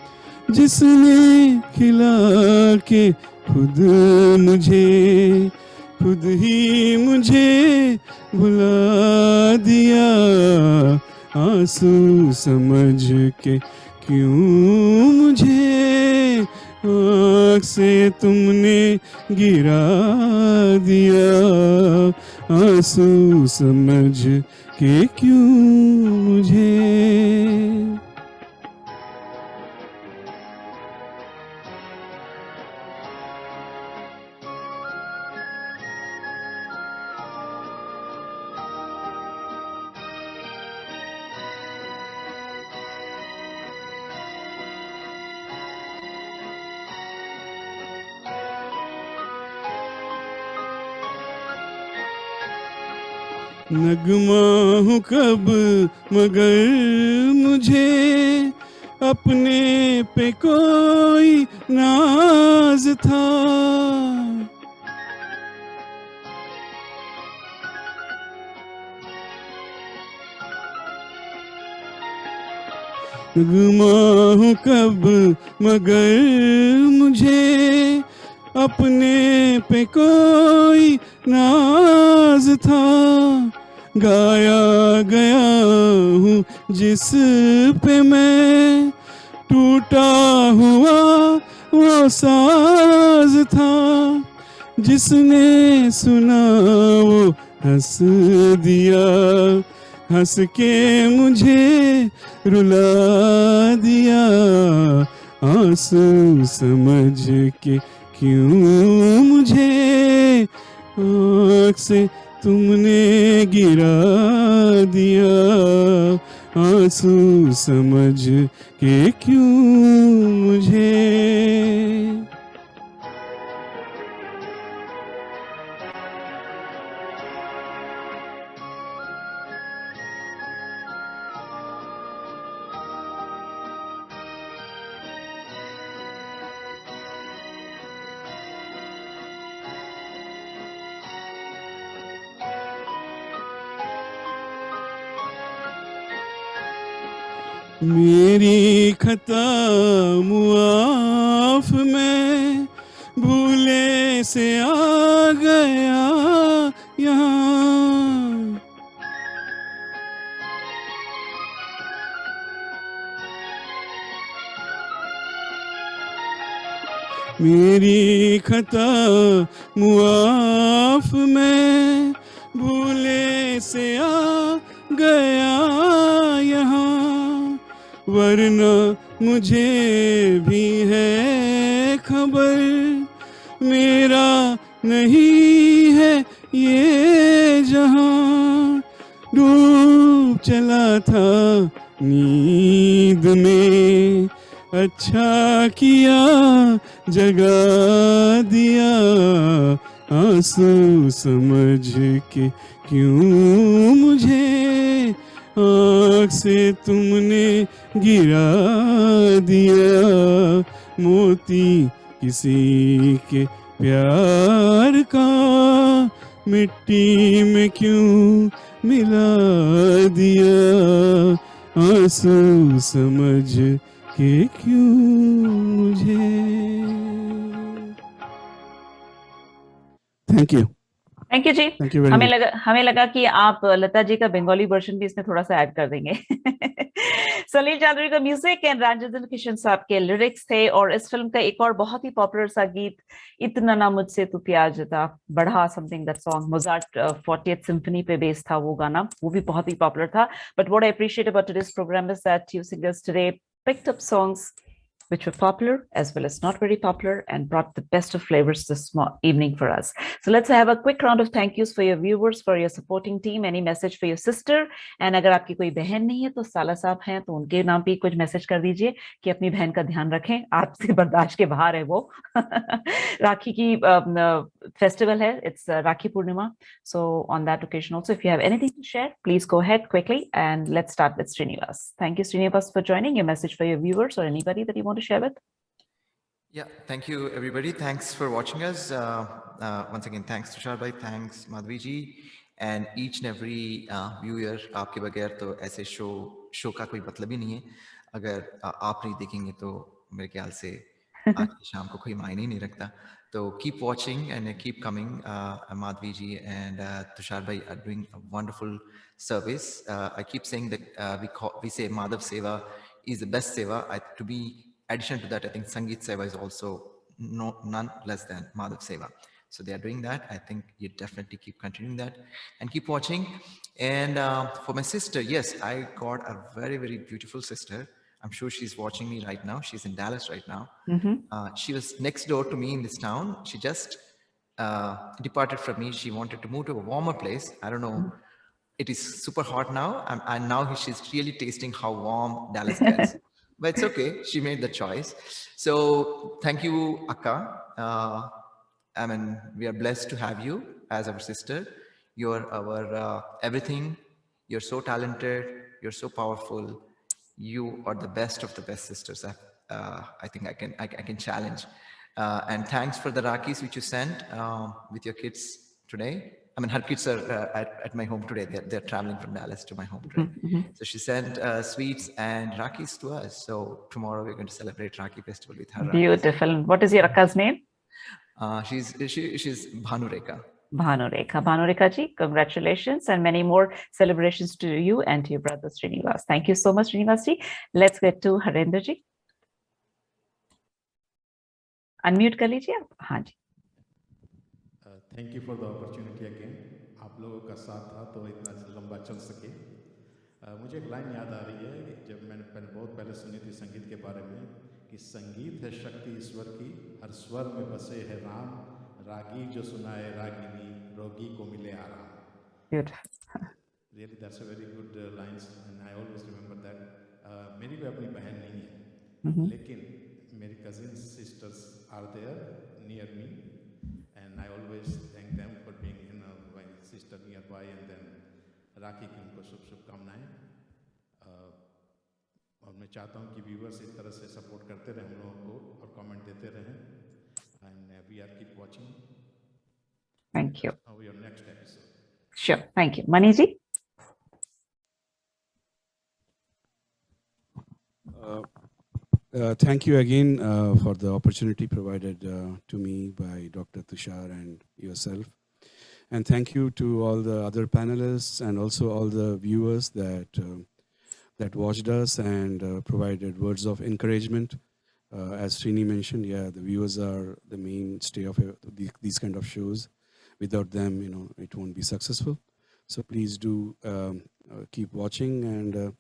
जिसने खिला के खुद ही मुझे भुला दिया, आंसू समझ के क्यों मुझे आँख से तुमने गिरा दिया, आंसू समझ के क्यों मुझे। नगमा हूँ कब मगर मुझे अपने पे कोई नाज था, नगमा हूँ कब मगर मुझे अपने पे कोई नाज था, गाया गया हूँ जिस पे मैं टूटा हुआ वो साज था, जिसने सुना वो हंस दिया, हंस के मुझे रुला दिया, आंसू समझ के क्यों मुझे आँख से तुमने गिरा दिया, आंसू समझ के क्यों मुझे। मेरी खता मुआफ में भूले से आ गया यहाँ, मेरी खता मुआफ में भूले से आ गया यहाँ, वरना मुझे भी है खबर मेरा नहीं है ये जहां, डूब चला था नींद में, अच्छा किया जगा दिया, आंसू समझ के क्यों मुझे आँख से तुमने गिरा दिया मोती किसी के प्यार का, मिट्टी में क्यों मिला दिया, आंसू समझ के क्यों मुझे। Thank you. Thank you ji. Thank you very much. हमें लगा कि आप लता जी का बंगाली वर्जन भी इसमें थोड़ा सा ऐड कर देंगे। सलील चौधरी का म्यूजिक एंड राजेंद्र किशन साहब के लिरिक्स थे। और इस फिल्म का एक और बहुत ही पॉपुलर सा गीत, इतना ना मुझसे तू प्यार जता, बढ़ा something that song, Mozart 40th symphony पे बेस्ड था वो गाना, वो भी बहुत ही पॉपुलर था। But what I appreciate about today's program is that you singers today picked up songs which were popular as well as not very popular and brought the best of flavors this evening for us. So let's have a quick round of thank yous for your viewers, for your supporting team. Any message for your sister? And अगर आपकी कोई बहन नहीं है तो साला साहब हैं तो उनके नाम पे कुछ मैसेज कर दीजिए कि अपनी बहन का ध्यान रखें, आपसे बर्दाश्त के बाहर है वो। राखी की फेस्टिवल है, it's Rakhi Purnima. So on that occasion also, if you have anything to share, please go ahead quickly and let's start with Srinivas. Thank you, Srinivas, for joining. Your message for your viewers or anybody that you want to share with? Yeah, thank you everybody. Thanks for watching us. Once again, thanks Tushar bhai, thanks Madhvi ji, and each and every viewer. आपके बगैर तो ऐसे शो का कोई मतलब ही नहीं है। अगर आप नहीं देखेंगे तो मेरे ख्याल से आज की शाम को कोई मायने नहीं रखता। तो keep watching and keep coming. Madhvi ji and Tushar bhai are doing a wonderful service. I keep saying that we say Madhav Seva is the best seva. To be addition to that, I think Sangeet Seva is also none less than Madhav Seva. So they are doing that. I think you definitely keep continuing that and keep watching. And for my sister, yes, I got a very, very beautiful sister. I'm sure she's watching me right now. She's in Dallas right now. She was next door to me in this town. She just departed from me. She wanted to move to a warmer place. I don't know. It is super hot now. And now she's really tasting how warm Dallas gets. But it's okay. She made the choice. So thank you, Akka. I mean, we are blessed to have you as our sister. You're our everything. You're so talented. You're so powerful. You are the best of the best sisters. I think I can challenge. And thanks for the Rakis which you sent with your kids today. I mean, her kids are at my home today. They're traveling from Dallas to my home today. So she sent sweets and Rakis to us. So tomorrow we're going to celebrate Rakhi festival with her. Beautiful. What is your Akka's name? She's Bhanureka. Bhanureka ji, congratulations and many more celebrations to you and to your brother Srinivas. Thank you so much, Srinivas ji. Let's get to Harendra ji. Unmute कर लीजिए आप। हाँ जी। Thank you for the opportunity again. आप लोगों का साथ था तो इतना लंबा चल सके। मुझे एक लाइन याद आ रही है जब मैंने बहुत पहले सुनी थी संगीत के बारे में कि संगीत है शक्ति ईश्वर की, हर स्वर में बसे है राम, रागी जो सुनाए रागिनी, रोगी को मिले आराम। Really, that's a very good lines and I always remember that. मेरी भी अपनी बहन नहीं है, लेकिन मेरी cousins sisters are there near me and I always thank them for being my sister nearby and then राखी की उनको शुभकामनाएं। और मैं चाहता हूं कि व्यूअर्स इस तरह से सपोर्ट करते रहें हम लोगों को और कमेंट देते रहें and we are keep watching. Thank you. Of your next episode. Sure. Thank you. Mani ji. Thank you again for the opportunity provided to me by Dr. Tushar and yourself. And thank you to all the other panelists and also all the viewers that watched us and provided words of encouragement. As Srini mentioned, yeah, the viewers are the mainstay of these kind of shows. Without them, it won't be successful. So please do keep watching. And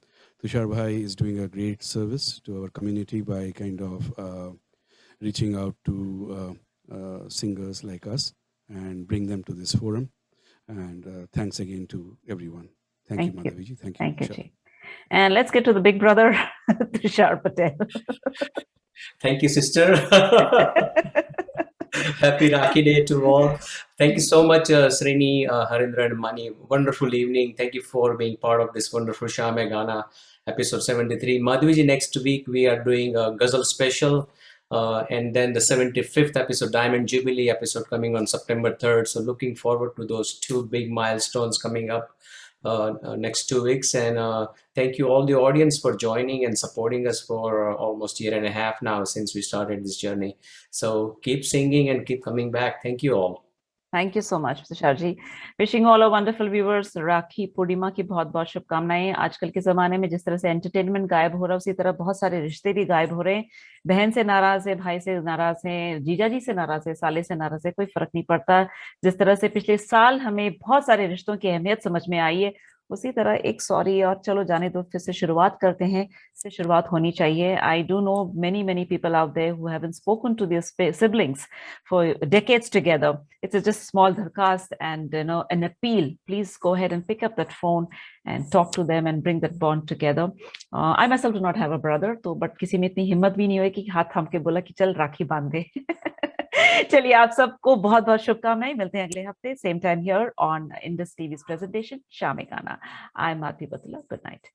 Tushar Bhai is doing a great service to our community by kind of reaching out to singers like us and bring them to this forum. And thanks again to everyone. Thank you, Madhavi ji. Thank you, Ji. And let's get to the big brother, Tushar Patel. Thank you, sister. Happy Rakhi Day to all. Thank you so much, Srini, Harindra, and Mani. Wonderful evening. Thank you for being part of this wonderful Shah Mein Gana episode 73. Madhviji, next week we are doing a Ghazal special. And then the 75th episode, Diamond Jubilee episode, coming on September 3rd. So looking forward to those two big milestones coming up next 2 weeks. And thank you all the audience for joining and supporting us for almost a year and a half now since we started this journey. So keep singing and keep coming back. Thank you all. Thank you so much, Mr. Sharji. Wishing all our wonderful viewers राखी पूर्णिमा की बहुत बहुत शुभकामनाएं। आजकल के जमाने में जिस तरह से एंटरटेनमेंट गायब हो रहा है, उसी तरह बहुत सारे रिश्ते भी गायब हो रहे हैं। बहन से नाराज है, भाई से नाराज है, जीजा जी से नाराज है, साले से नाराज है, कोई फर्क नहीं पड़ता। जिस तरह से पिछले साल हमें बहुत सारे रिश्तों की अहमियत समझ में आई है, उसी तरह एक सॉरी और चलो जाने दो फिर से शुरुआत करते हैं से शुरुआत होनी चाहिए। I do know many people out there who haven't spoken to their siblings for decades together. It's just small dharkhast and an appeal. Please go ahead and pick up that phone and talk to them and bring that bond together. I myself do not have a brother, तो but किसी में इतनी हिम्मत भी नहीं हुई कि हाथ थाम के बोला कि चल राखी बांध दे। चलिए आप सबको बहुत बहुत शुभकामनाएं। मिलते हैं अगले हफ्ते same time here on Indus TV's presentation Shah Mein Gana. I'm Madhvi Batula. Good night.